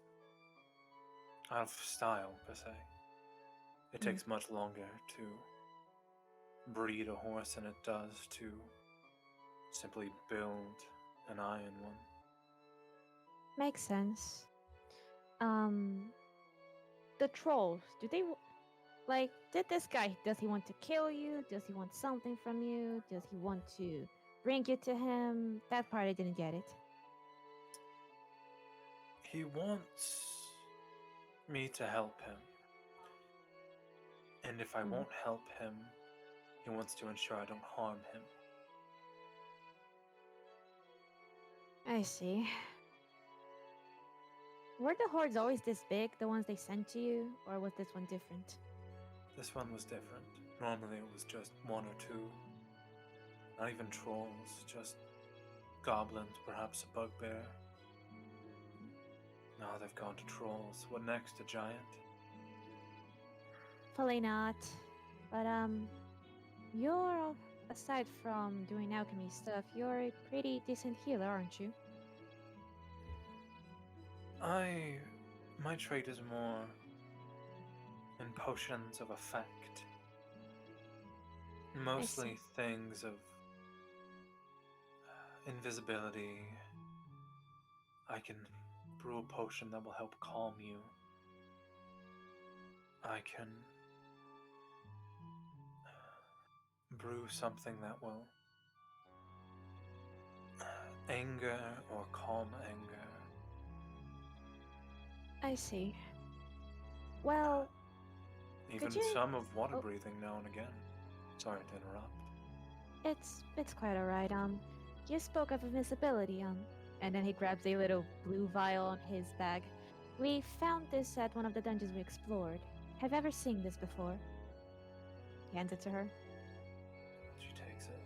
out of style, per se. It takes much longer to breed a horse than it does to simply build an iron one. Makes sense. The trolls, do they did this guy, does he want to kill you? Does he want something from you? Does he want to bring you to him? That part I didn't get it. He wants me to help him. And if I won't help him, he wants to ensure I don't harm him. I see. Were the hordes always this big, the ones they sent to you? Or was this one different? This one was different. Normally it was just one or two. Not even trolls, just goblins, perhaps a bugbear. Now they've gone to trolls. What next, a giant? Probably not. But, you're, aside from doing alchemy stuff, you're a pretty decent healer, aren't you? My trait is more in potions of effect. Mostly things of invisibility. I can brew a potion that will help calm you. I can brew something that will anger or calm anger. I see. Well, Even you- some of water oh. breathing now and again. Sorry to interrupt. it's quite alright. You spoke of invisibility, and then he grabs a little blue vial on his bag. We found this at one of the dungeons we explored. Have you ever seen this before? He hands it to her. She takes it.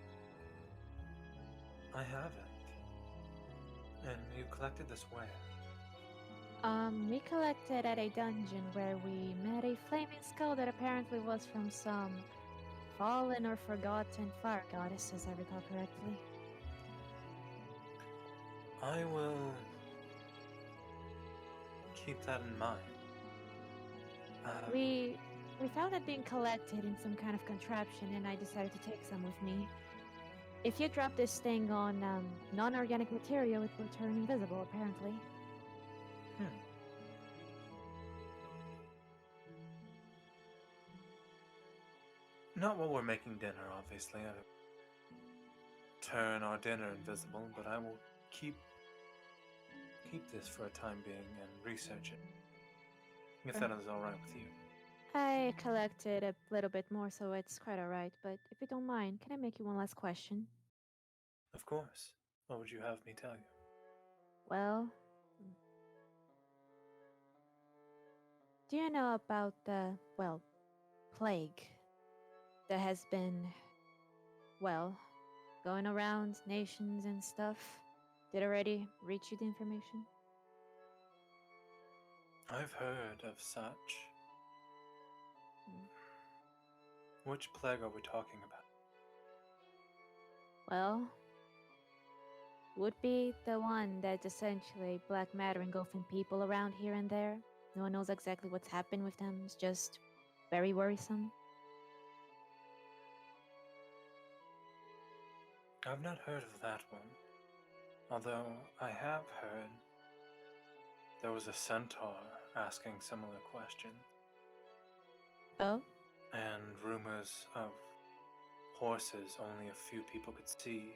I have it. And you collected this where? We collected at a dungeon where we met a flaming skull that apparently was from some fallen or forgotten fire goddess, as I recall correctly. I will keep that in mind. We found it being collected in some kind of contraption, and I decided to take some with me. If you drop this thing on non-organic material, it will turn invisible, apparently. Not while we're making dinner, obviously. I don't turn our dinner invisible, but I will keep this for a time being and research it. If that is alright with you. I collected a little bit more, so it's quite alright, but if you don't mind, can I make you one last question? Of course. What would you have me tell you? Well, do you know about the, plague that has been, going around nations and stuff? Did it already reach you the information? I've heard of such. Which plague are we talking about? Well, would be the one that's essentially black matter engulfing people around here and there. No one knows exactly what's happened with them. It's just very worrisome. I've not heard of that one. Although I have heard there was a centaur asking similar questions. Oh? And rumors of horses only a few people could see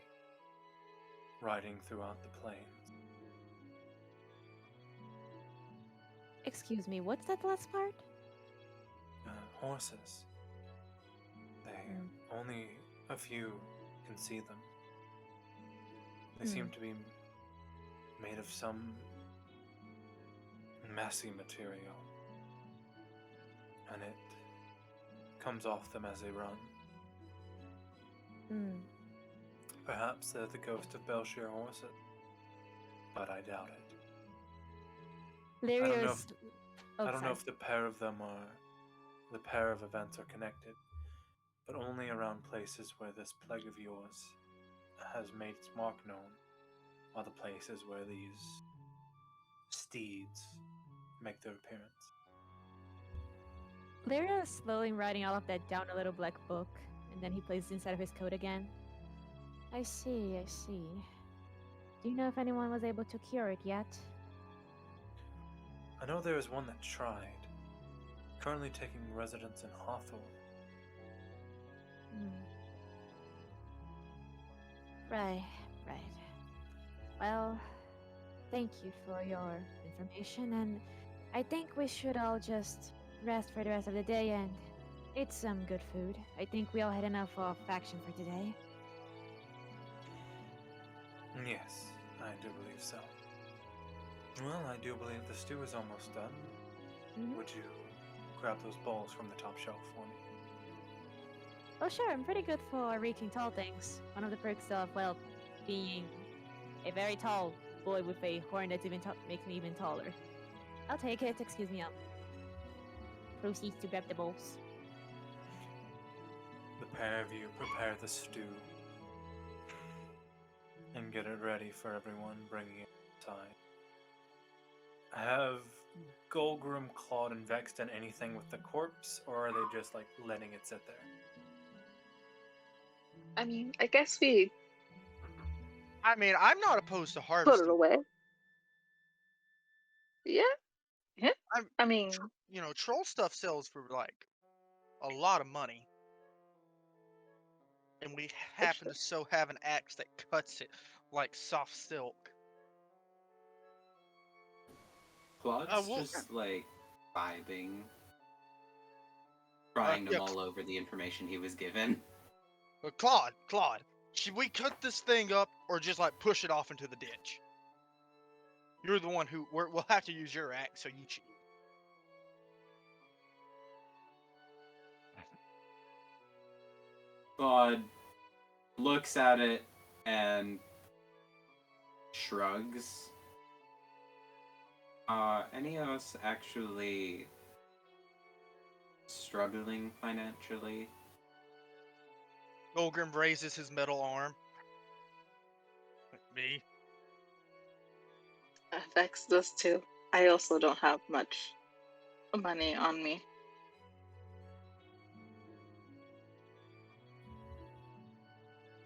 riding throughout the plains. Excuse me, what's that last part? Horses. Only a few can see them. They seem to be made of some messy material, and it comes off them as they run. Perhaps they're the ghost of Belshire horses, but I doubt it. I don't know if the pair of them are the pair of events are connected, but only around places where this plague of yours has made its mark known are the places where these steeds make their appearance. Lyra is slowly writing all of that down in a little black book, and then he places it inside of his coat again. I see. Do you know if anyone was able to cure it yet? I know there is one that tried, currently taking residence in Hawthorne. Right. Well, thank you for your information, and I think we should all just rest for the rest of the day and eat some good food. I think we all had enough of action for today. Yes, I do believe so. Well, I do believe the stew is almost done. Would you grab those bowls from the top shelf for me? Oh sure, I'm pretty good for reaching tall things. One of the perks of, being a very tall boy with a horn that's makes me even taller. I'll take it, excuse me, proceeds to grab the bowls. The pair of you prepare the stew and get it ready for everyone, bringing it inside. Have Golgrim, Klaude, and Vex done anything with the corpse, or are they just letting it sit there? I mean, I guess we I'm not opposed to put harvesting. it away. Yeah. I mean, troll stuff sells for a lot of money, and we happen to have an axe that cuts it like soft silk. Claude's just vibing, trying to mull over the information he was given. But Claude, should we cut this thing up or just push it off into the ditch? You're the one who we'll have to use your axe, so you choose. Claude looks at it and shrugs. Any of us actually struggling financially? Golgrim raises his metal arm. Me? Vex does too. I also don't have much money on me.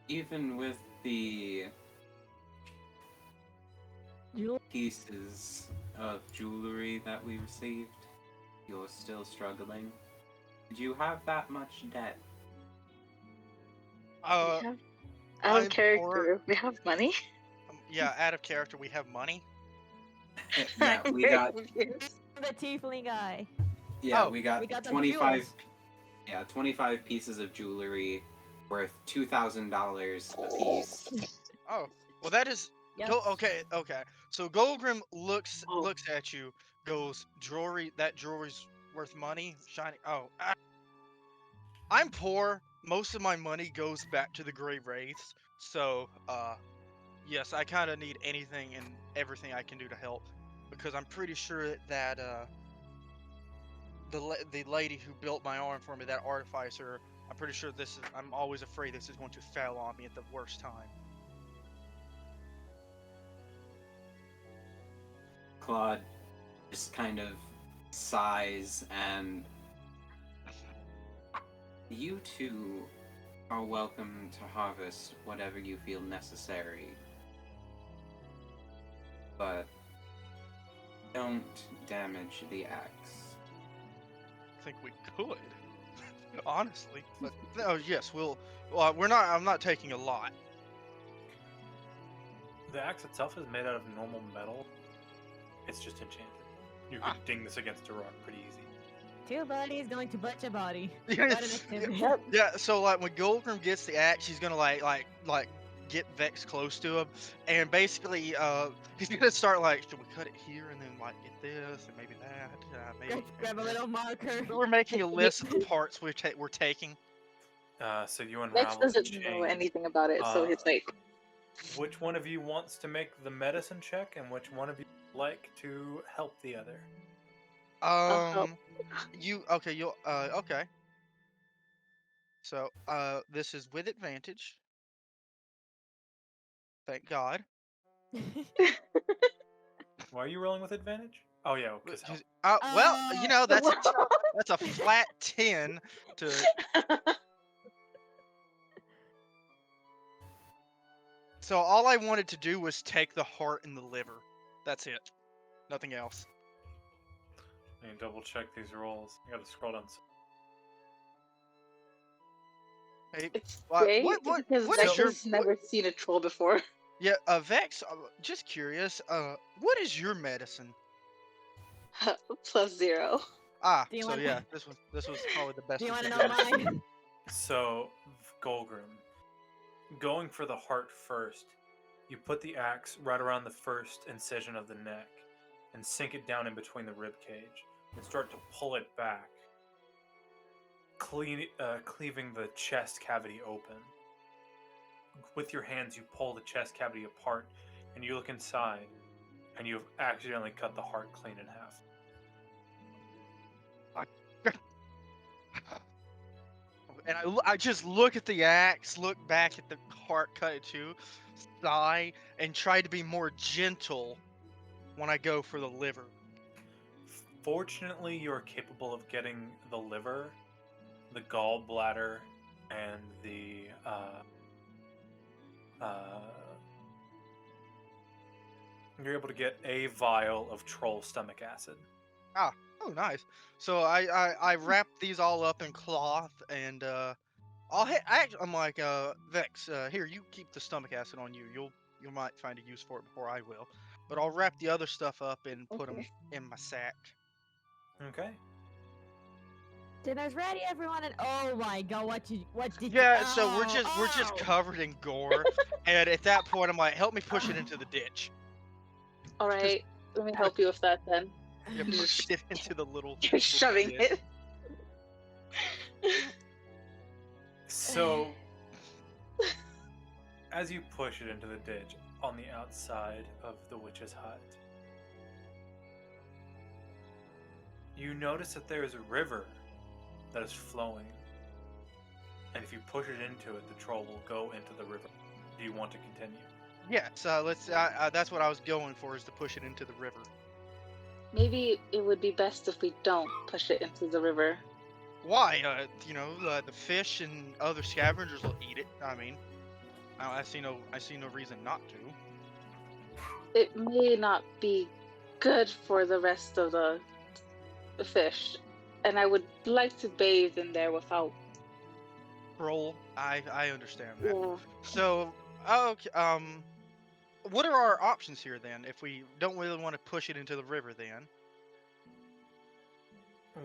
Even with the You pieces of jewelry that we received, you're still struggling. Did you have that much debt? Uh, Out I'm of character, we have money. yeah, out of character, we have money. Yeah, I'm we very got confused. the tiefling guy. yeah, Oh, we got we got some 25 jewels. yeah, 25 pieces of jewelry worth $2,000 a piece. Oh, well, that is. Yep. Okay. So Golgrim looks Oh. at you, goes, jewelry. That jewelry's worth money. Shiny. Oh, I'm poor. Most of my money goes back to the Grey Wraiths. So, yes, I kind of need anything and everything I can do to help, because I'm pretty sure that the lady who built my arm for me, that artificer, I'm pretty sure this is. I'm always afraid this is going to fail on me at the worst time. Claude just kind of sighs, and you two are welcome to harvest whatever you feel necessary. But don't damage the axe. I think we could, honestly. But no, yes, we'll. Well, we're not. I'm not taking a lot. The axe itself is made out of normal metal. It's just enchanted. You could ding this against a rock pretty easy. Two bodies going to butch a body. Yeah, What an activity. Yep. Yeah. So like when Golgrim gets the axe, he's gonna like get Vex close to him, and basically he's gonna start like, should we cut it here and then like get this and maybe that, maybe. Grab a little marker. We're making a list of the parts we're taking. So you Vex unravel the doesn't chain. know anything about it, so he's like, Which one of you wants to make the medicine check, and which one of you would like to help the other? help. You okay? You'll okay. So this is with advantage. Thank God. Why are you rolling with advantage? Oh yeah, because Well, you know that's a flat 10 to. So all I wanted to do was take the heart and the liver. That's it. Nothing else. I need to double check these rolls. I gotta scroll down. Hey, It's what great what because what Vex is your has never seen a troll before. yeah Vex? Just curious. What is your medicine? +0. Ah, Do you so want- yeah, this was probably the best. Do you we want to could know do. mine? So, Golgrim, going for the heart first, you put the axe right around the first incision of the neck and sink it down in between the rib cage and start to pull it back, cleaving the chest cavity open. With your hands, you pull the chest cavity apart and you look inside, and you've accidentally cut the heart clean in half. And I just look at the axe, look back at the heart cut in two, sigh, and try to be more gentle when I go for the liver. Fortunately, you're capable of getting the liver, the gallbladder, and the you're able to get a vial of troll stomach acid. Oh, nice. So I wrap these all up in cloth, and I'm like, Vex, here, you keep the stomach acid on you. You might find a use for it before I will. But I'll wrap the other stuff up and put them Okay. in my sack. Okay. Dinner's ready, everyone, and oh my god, what did Yeah, you? so we're just Oh! covered in gore, and at that point I'm like, help me push it into the ditch. Alright, let me help you with that then. Yeah, push it into the little. You're shoving ditch. it. So, as you push it into the ditch on the outside of the witch's hut, you notice that there is a river that is flowing. And if you push it into it, the troll will go into the river. Do you want to continue? Yes, let's. That's what I was going for, is to push it into the river. Maybe it would be best if we don't push it into the river. Why? The fish and other scavengers will eat it. I mean, I see no reason not to. It may not be good for the rest of the fish, and I would like to bathe in there without. Troll, I understand that. Yeah. So, okay, what are our options here then? If we don't really want to push it into the river, then.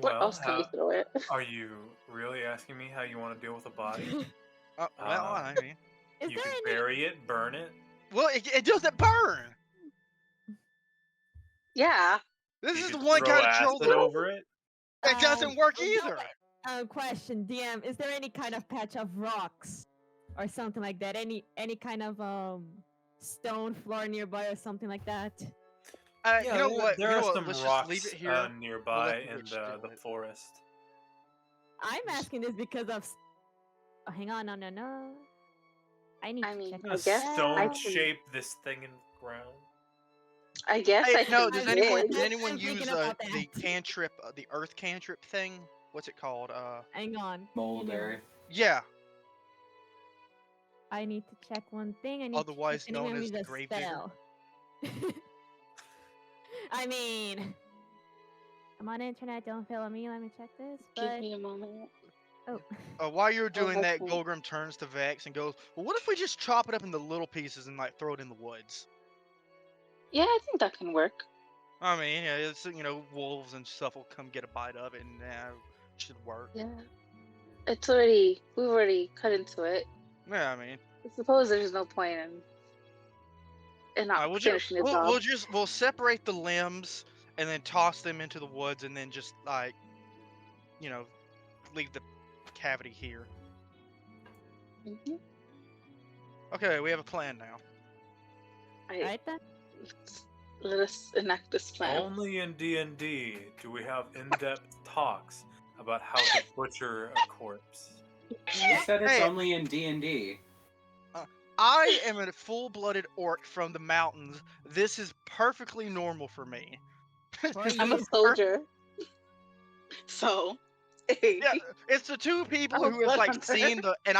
Where else can we throw it? Are you really asking me how you want to deal with a body? Well, I mean, Is You there can any? bury it, burn it. well, it doesn't burn. Yeah. This You is the could one throw kind of troll acid that over it. it doesn't work no, either. Question, DM. Is there any kind of patch of rocks or something like that? Any kind of stone floor nearby or something like that? You know what? There You know are what? some Let's rocks just leave it here. nearby let the in witch do the it. forest. I'm asking this because of. Oh, hang on, no. I need I to mean, check. I A guess I stone can- shape this thing in the ground. I guess Hey, I no, can does dig. anyone I'm use thinking about the that. cantrip, the earth cantrip thing? What's it called? Hang on. Molder. Yeah, I need to check one thing. I need Otherwise to check known anyone as with the a Gravedigger. spell. I mean, I'm on the internet. Don't fail me. Let me check this. Give But me a moment. while you're doing that, okay. Golgrim turns to Vex and goes, "Well, what if we just chop it up into little pieces and like throw it in the woods?" Yeah, I think that can work. I mean, yeah, it's wolves and stuff will come get a bite of it, and it should work. Yeah. We've already cut into it. Yeah, I mean, I suppose there's no point in not finishing the job. we'll separate the limbs and then toss them into the woods, and then just like, leave the cavity here. Mhm. Okay, we have a plan now. right then. Let us enact this plan. Only in D&D do we have in-depth talks about how to butcher a corpse. You said it's Hey. only in D&D. I am a full-blooded orc from the mountains. This is perfectly normal for me. I'm a soldier. So, hey. Yeah, it's the two people I'm a who have like bloodhunter. seen and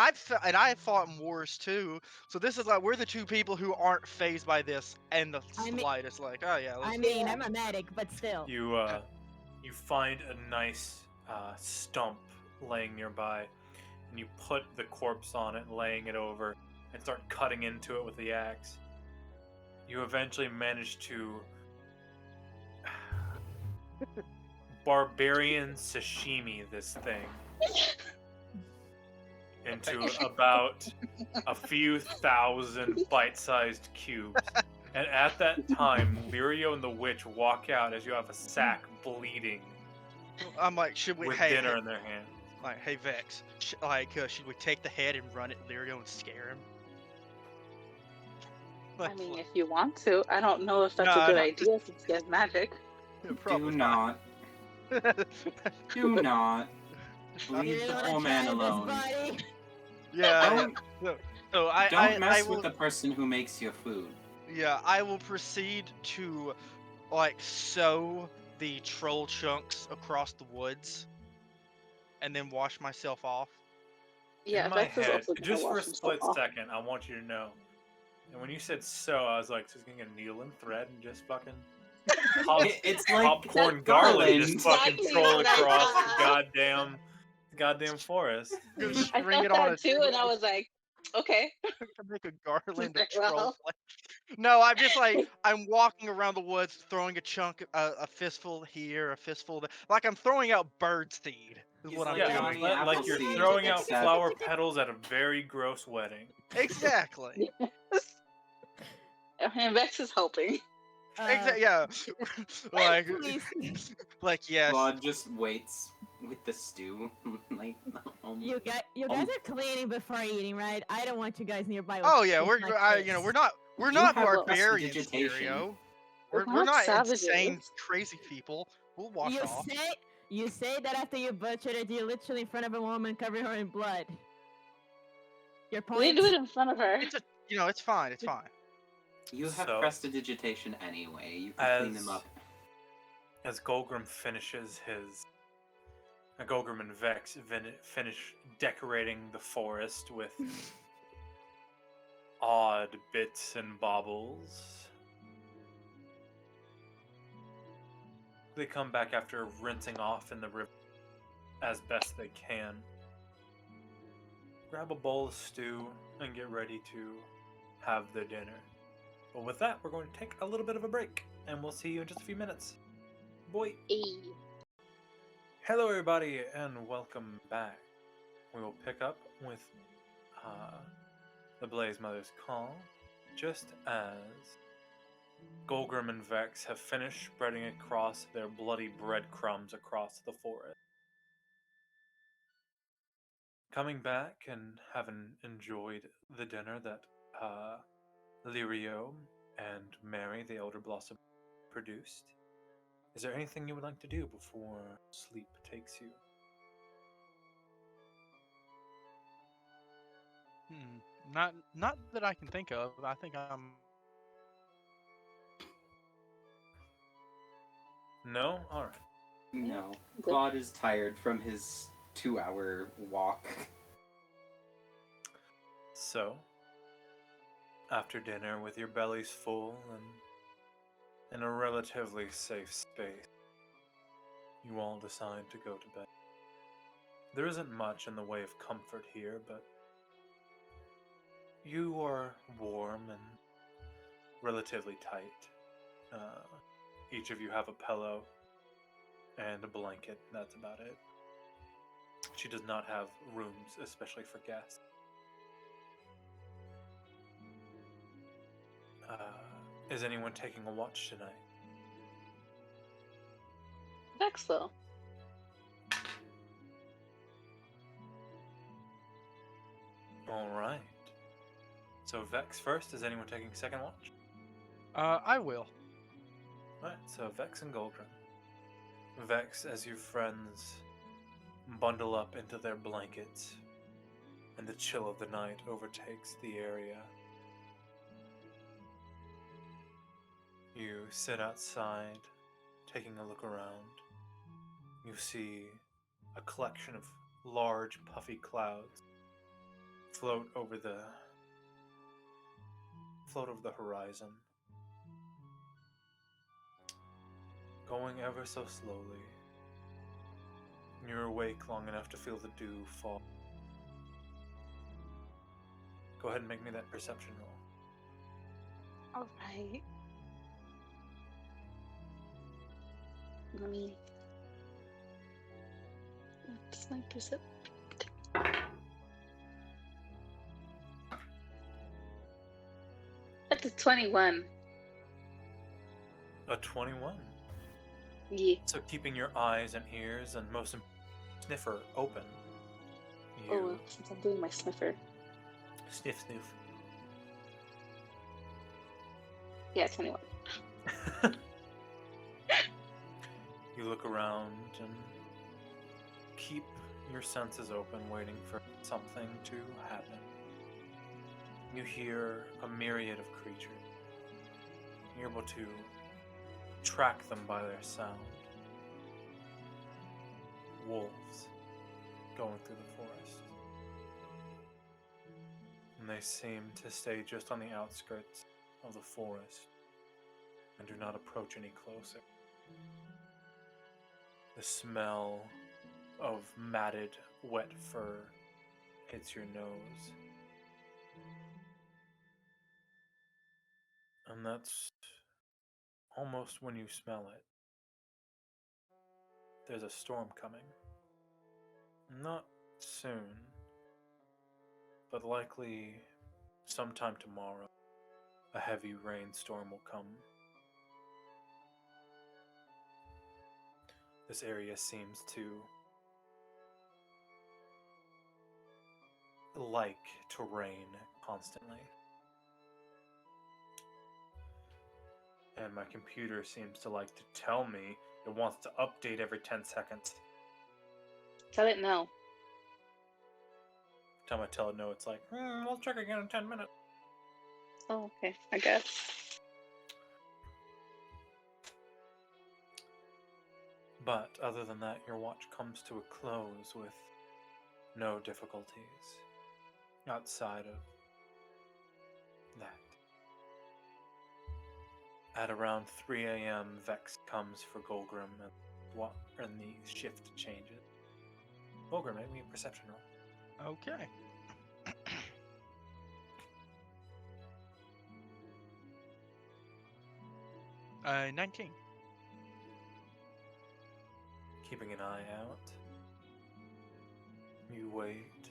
I've fought in wars too. So this is like we're the two people who aren't phased by this and the I mean- slightest. Like, oh yeah, I let's mean, I'm a medic, but still. You find a nice stump laying nearby, and you put the corpse on it, laying it over, and start cutting into it with the axe. You eventually manage to barbarian sashimi this thing into about a few thousand bite-sized cubes. And at that time, Lirio and the witch walk out as you have a sack bleeding I'm like, should we? with Hey, dinner in their hand. like, hey Vex, should we take the head and run at Lirio and scare him? I mean, if you want to. I don't know if that's No, a good no. idea since he has magic. Do not. Do not. You Leave really the wanna poor man try this, alone. buddy? Yeah. Don't, So I don't mess will, with the person who makes your food. Yeah, I will proceed to like sew the troll chunks across the woods, and then wash myself off. Yeah, in my Vex is head, also gonna just for wash a himself split off. second, I want you to know. And when you said so, I was like, so he's gonna get a needle and thread and just fucking It's like popcorn that garland just fucking Exactly troll what I across thought. the goddamn forest. Just I string thought it on that a too, and I was like, okay. to make a garland of Very troll well. flesh. No, I'm just like I'm walking around the woods, throwing a chunk, a fistful here, a fistful there. Like I'm throwing out bird seed. Is He's what I'm like Yeah, doing. Johnny like you're Appleseed, throwing out except- flower petals at a very gross wedding. Exactly. And Vex is helping. Yeah. like, please. like yes. Claude just waits with the stew. Like, You guys are cleaning before eating, right? I don't want you guys nearby. With Oh yeah, with my you know, face. we're You not have barbarians, prestidigitation. Dario. We're We're not not savages. insane, crazy people. We'll wash off. You say that after you butchered it, you're literally in front of a woman covering her in blood. Your We point? didn't do it in front of her. It's it's fine. It's fine. You have So- prestidigitation anyway. You can clean them up. As Golgrim finishes his... Golgrim and Vex finish decorating the forest with odd bits and baubles. They come back after rinsing off in the river as best they can. Grab a bowl of stew and get ready to have their dinner. But with that, we're going to take a little bit of a break, and we'll see you in just a few minutes. Boy. Hello everybody, and welcome back. We will pick up with the Blaze Mothers Call, just as Golgrim and Vex have finished spreading across their bloody breadcrumbs across the forest. Coming back and having enjoyed the dinner that Lirio and Mary, the Elder Blossom, produced, is there anything you would like to do before sleep takes you? Not that I can think of. I think I'm. No? Alright. No. Klaude is tired from his 2-hour walk. So, after dinner, with your bellies full and in a relatively safe space, you all decide to go to bed. There isn't much in the way of comfort here, but you are warm and relatively tight. Each of you have a pillow and a blanket, that's about it. She does not have rooms, especially for guests. Is anyone taking a watch tonight? Vex though. Alright. So Vex first, is anyone taking second watch? I will. Alright, so Vex and Golgrim. Vex, as your friends bundle up into their blankets, and the chill of the night overtakes the area. You sit outside, taking a look around. You see a collection of large, puffy clouds float over the horizon, going ever so slowly. You're awake long enough to feel the dew fall. Go ahead and make me that perception roll. Alright. Let me. What's my perception? That's a 21. A 21. Yeah. So keeping your eyes and ears and most sniffer open, you Oh, since I'm doing my sniffer. sniff. Yeah, 21. You look around and keep your senses open, waiting for something to happen. You hear a myriad of creatures. You're able to track them by their sound. Wolves going through the forest. And they seem to stay just on the outskirts of the forest and do not approach any closer. The smell of matted, wet fur hits your nose. And that's almost when you smell it. There's a storm coming. Not soon, but likely sometime tomorrow, a heavy rainstorm will come. This area seems to like to rain constantly. And my computer seems to like to tell me it wants to update every 10 seconds. Tell it no. Time I tell it no, it's like, we'll check again in 10 minutes. Oh, okay, I guess. But other than that, your watch comes to a close with no difficulties outside of that. At around 3 a.m., Vex comes for Golgrim and the shift changes. Golgrim, make me a perception roll. Okay. 19. Keeping an eye out. You wait.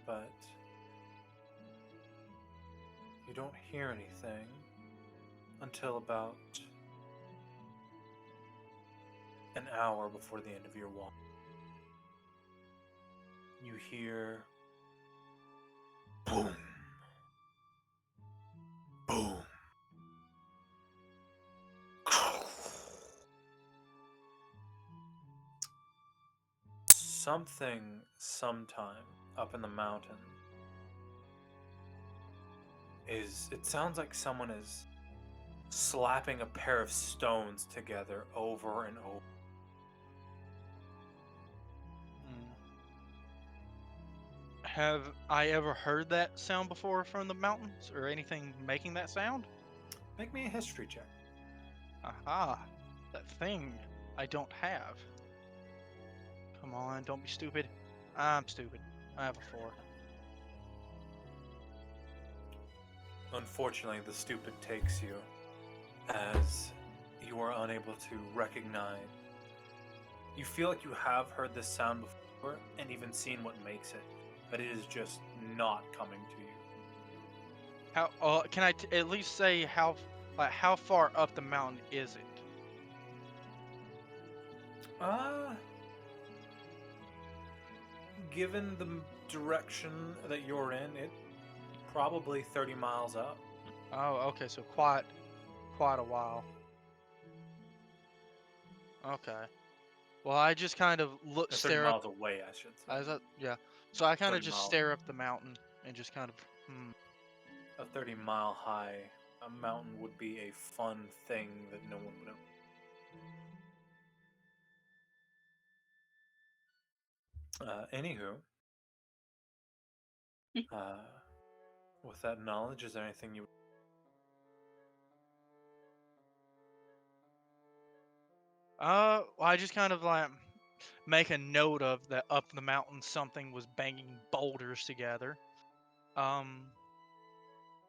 But you don't hear anything until about an hour before the end of your walk. You hear boom, boom. Something sometime up in the mountain it sounds like someone is slapping a pair of stones together over and over. Have I ever heard that sound before from the mountains or anything making that sound? Make me a history check. Aha, that thing I don't have. Come on, don't be stupid. I'm stupid. I have a 4. Unfortunately, the stupid takes you as you are unable to recognize. You feel like you have heard this sound before and even seen what makes it, but it is just not coming to you. How? Can I at least say how far up the mountain is it? Given the direction that you're in, it probably 30 miles up. Oh, okay, so quite a while. Okay. Well, I just kind of 30 stare miles up. away, I should say. Yeah. So I kind of 30 just miles. stare up the mountain and just kind of. A 30-mile high mountain would be a fun thing that no one would anywho, with that knowledge, is there anything you... Well, I just kind of like make a note of that up the mountain something was banging boulders together.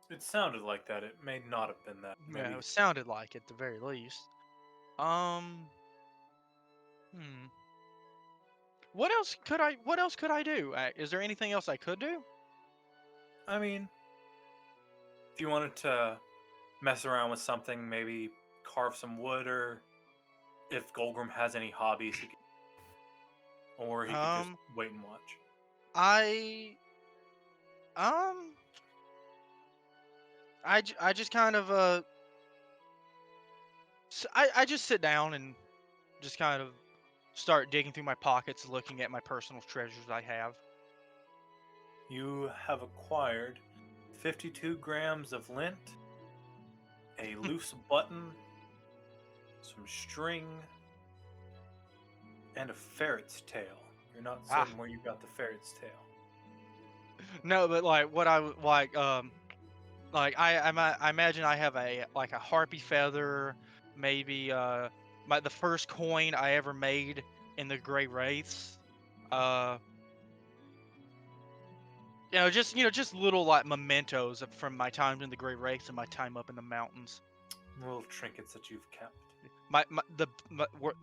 It sounded like that. It may not have been that. Maybe. Yeah, it sounded like it at the very least. What else could I do? Is there anything else I could do? I mean, if you wanted to mess around with something, maybe carve some wood, or if Golgrim has any hobbies, he could, or he could just wait and watch. I just kind of I just sit down and just kind of start digging through my pockets, looking at my personal treasures I have. You have acquired 52 grams of lint, a loose button, some string, and a ferret's tail. You're not certain where you got the ferret's tail. No, but like what I I imagine I have a harpy feather, maybe the first coin I ever made in the Grey Wraiths. Just little like mementos from my time in the Grey Wraiths and my time up in the mountains. Little trinkets that you've kept.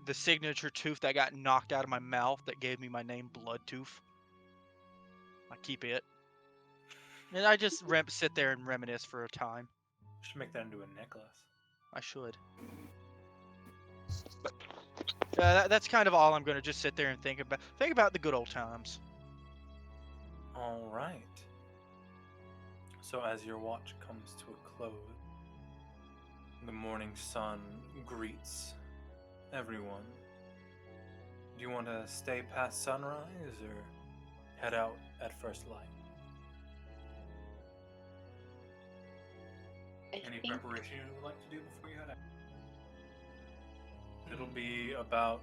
The signature tooth that got knocked out of my mouth that gave me my name, Bloodtooth. I keep it. And I just sit there and reminisce for a time. Should make that into a necklace. I should. But that's kind of all I'm going to just sit there and think about the good old times. All right. So as your watch comes to a close, the morning sun greets everyone. Do you want to stay past sunrise or head out at first light? I Any think preparation you would like to do before you head out? It'll be about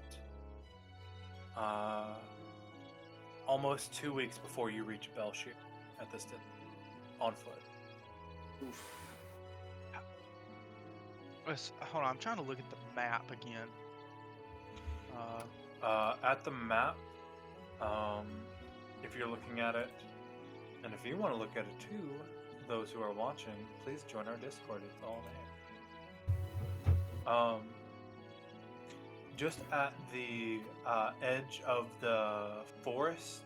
almost 2 weeks before you reach Belshir at this distance, on foot. Oof. Hold on, I'm trying to look at the map again. At the map, if you're looking at it, and if you want to look at it too, those who are watching, please join our Discord. It's all there. Just at the edge of the forest,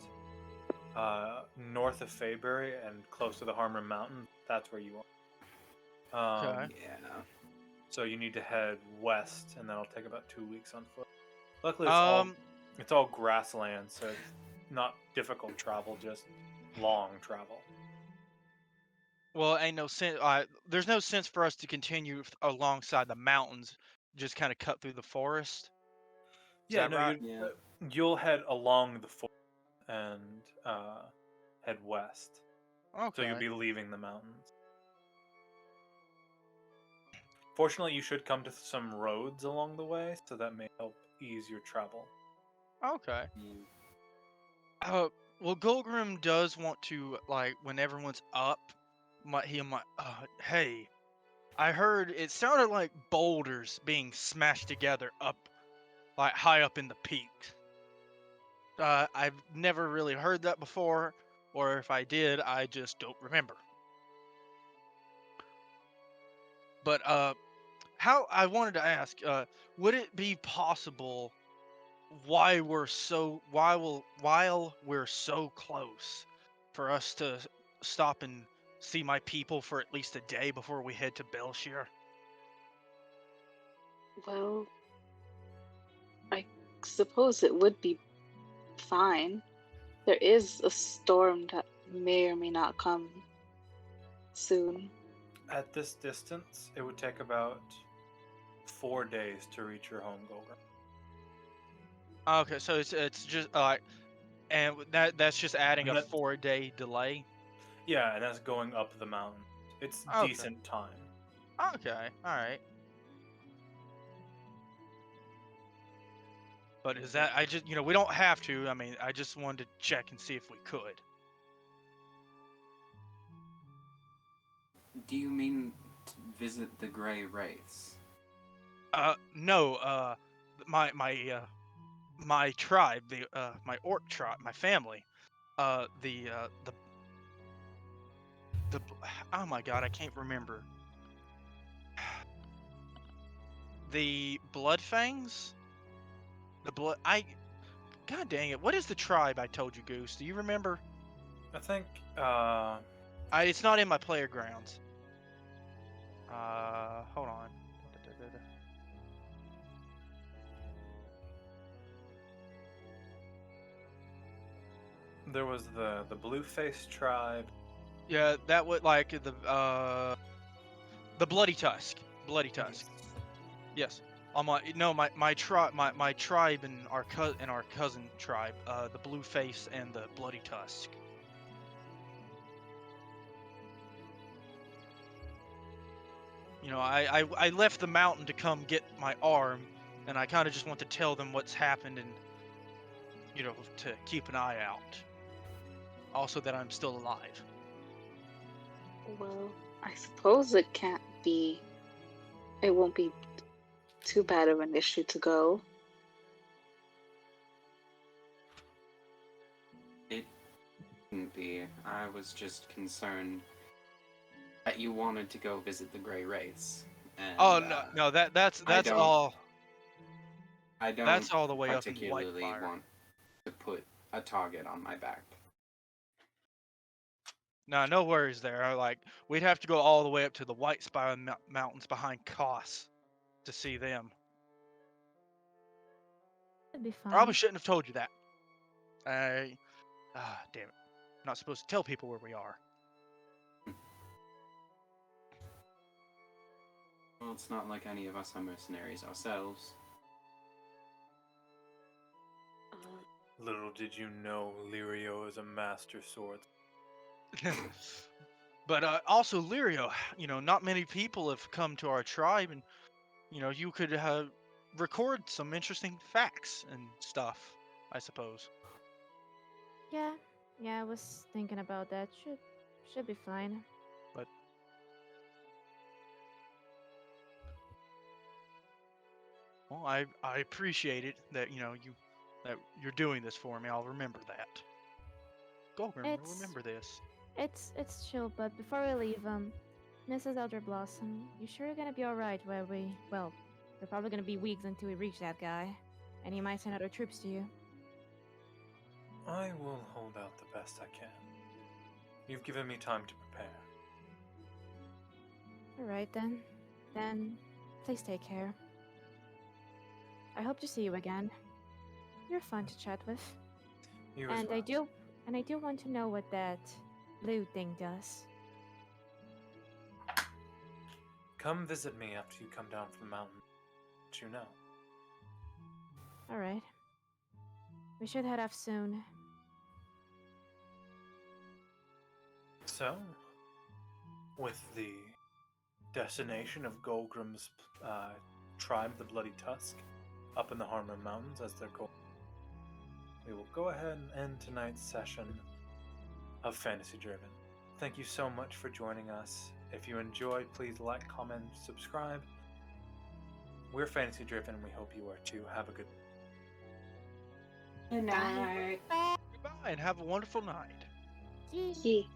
north of Faybury and close to the Harmrim Mountains, that's where you are. Okay. Yeah. So you need to head west, and that'll take about 2 weeks on foot. Luckily, it's all grassland, so it's not difficult travel, just long travel. Well, ain't no sense. There's no sense for us to continue alongside the mountains. Just kind of cut through the forest. Is Yeah, that no, right? Yeah. you'll head along the forest and head west. So Okay. you'll be leaving the mountains. Fortunately, you should come to some roads along the way, so that may help ease your travel. Okay. Mm. Well, Golgrim does want to, like, when everyone's up, hey, I heard it sounded like boulders being smashed together up, like, high up in the peaks. I've never really heard that before, or if I did, I just don't remember. But, I wanted to ask, would it be possible while we're so close for us to stop and see my people for at least a day before we head to Belshir? well, I suppose it would be fine. There is a storm that may or may not come soon. At this distance, it would take about 4 days to reach your home, Golgrim. Okay, so it's just and that's just adding And a that- 4-day delay. Yeah, and that's going up the mountain. It's Okay. decent time. Okay, all right. But is that I just we don't have to. I mean, I just wanted to check and see if we could. Do you mean to visit the Grey Wraiths? No. My tribe, my orc tribe, my family, the oh my god, I can't remember. The Bloodfangs? God dang it, what is the tribe I told you, Goose? Do you remember? I think, It's not in my player grounds. Hold on. there was the Blue-Face tribe. Yeah, that would like the Bloody Tusk. Bloody Tusk. Yes. On my tribe, my tribe and our cousin tribe, the Blue Face and the Bloody Tusk. I left the mountain to come get my arm, and I kind of just want to tell them what's happened and to keep an eye out. Also that I'm still alive. Well, I suppose it won't be too bad of an issue to go. It wouldn't be. I was just concerned that you wanted to go visit the Grey Wraiths. And, Oh no, that's don't- all. I don't That's all the way up in particularly Whitefire. want to put a target on my back. No worries there. We'd have to go all the way up to the White Spire Mountains behind Kos to see them. It'd be fine. Probably shouldn't have told you that. Damn it. not supposed to tell people where we are. Well, it's not like any of us are mercenaries ourselves. Little did you know Lirio is a master sword. But also, Lirio, not many people have come to our tribe, and you could record some interesting facts and stuff, I suppose. Yeah, I was thinking about that. Should be fine. But well, I appreciate it that that you're doing this for me. I'll remember that. Go, remember this. It's chill, but before we leave, Mrs. Elder Blossom, you sure you're gonna be alright while well, we're probably gonna be weeks until we reach that guy, and he might send other troops to you. I will hold out the best I can. You've given me time to prepare. Alright then. Then, please take care. I hope to see you again. You're fun to chat with. You as And well. I do want to know what that blue thing does. Come visit me after you come down from the mountain. Let you know. Alright. We should head off soon. So, with the destination of Golgrim's tribe, the Bloody Tusk, up in the Harmrim Mountains as their goal, we will go ahead and end tonight's session of Fantasy Driven. Thank you so much for joining us. If you enjoyed, please like, comment, subscribe. We're Fantasy Driven, and we hope you are too. Have a good Good night. Goodbye and have a wonderful night. Yee. Yee.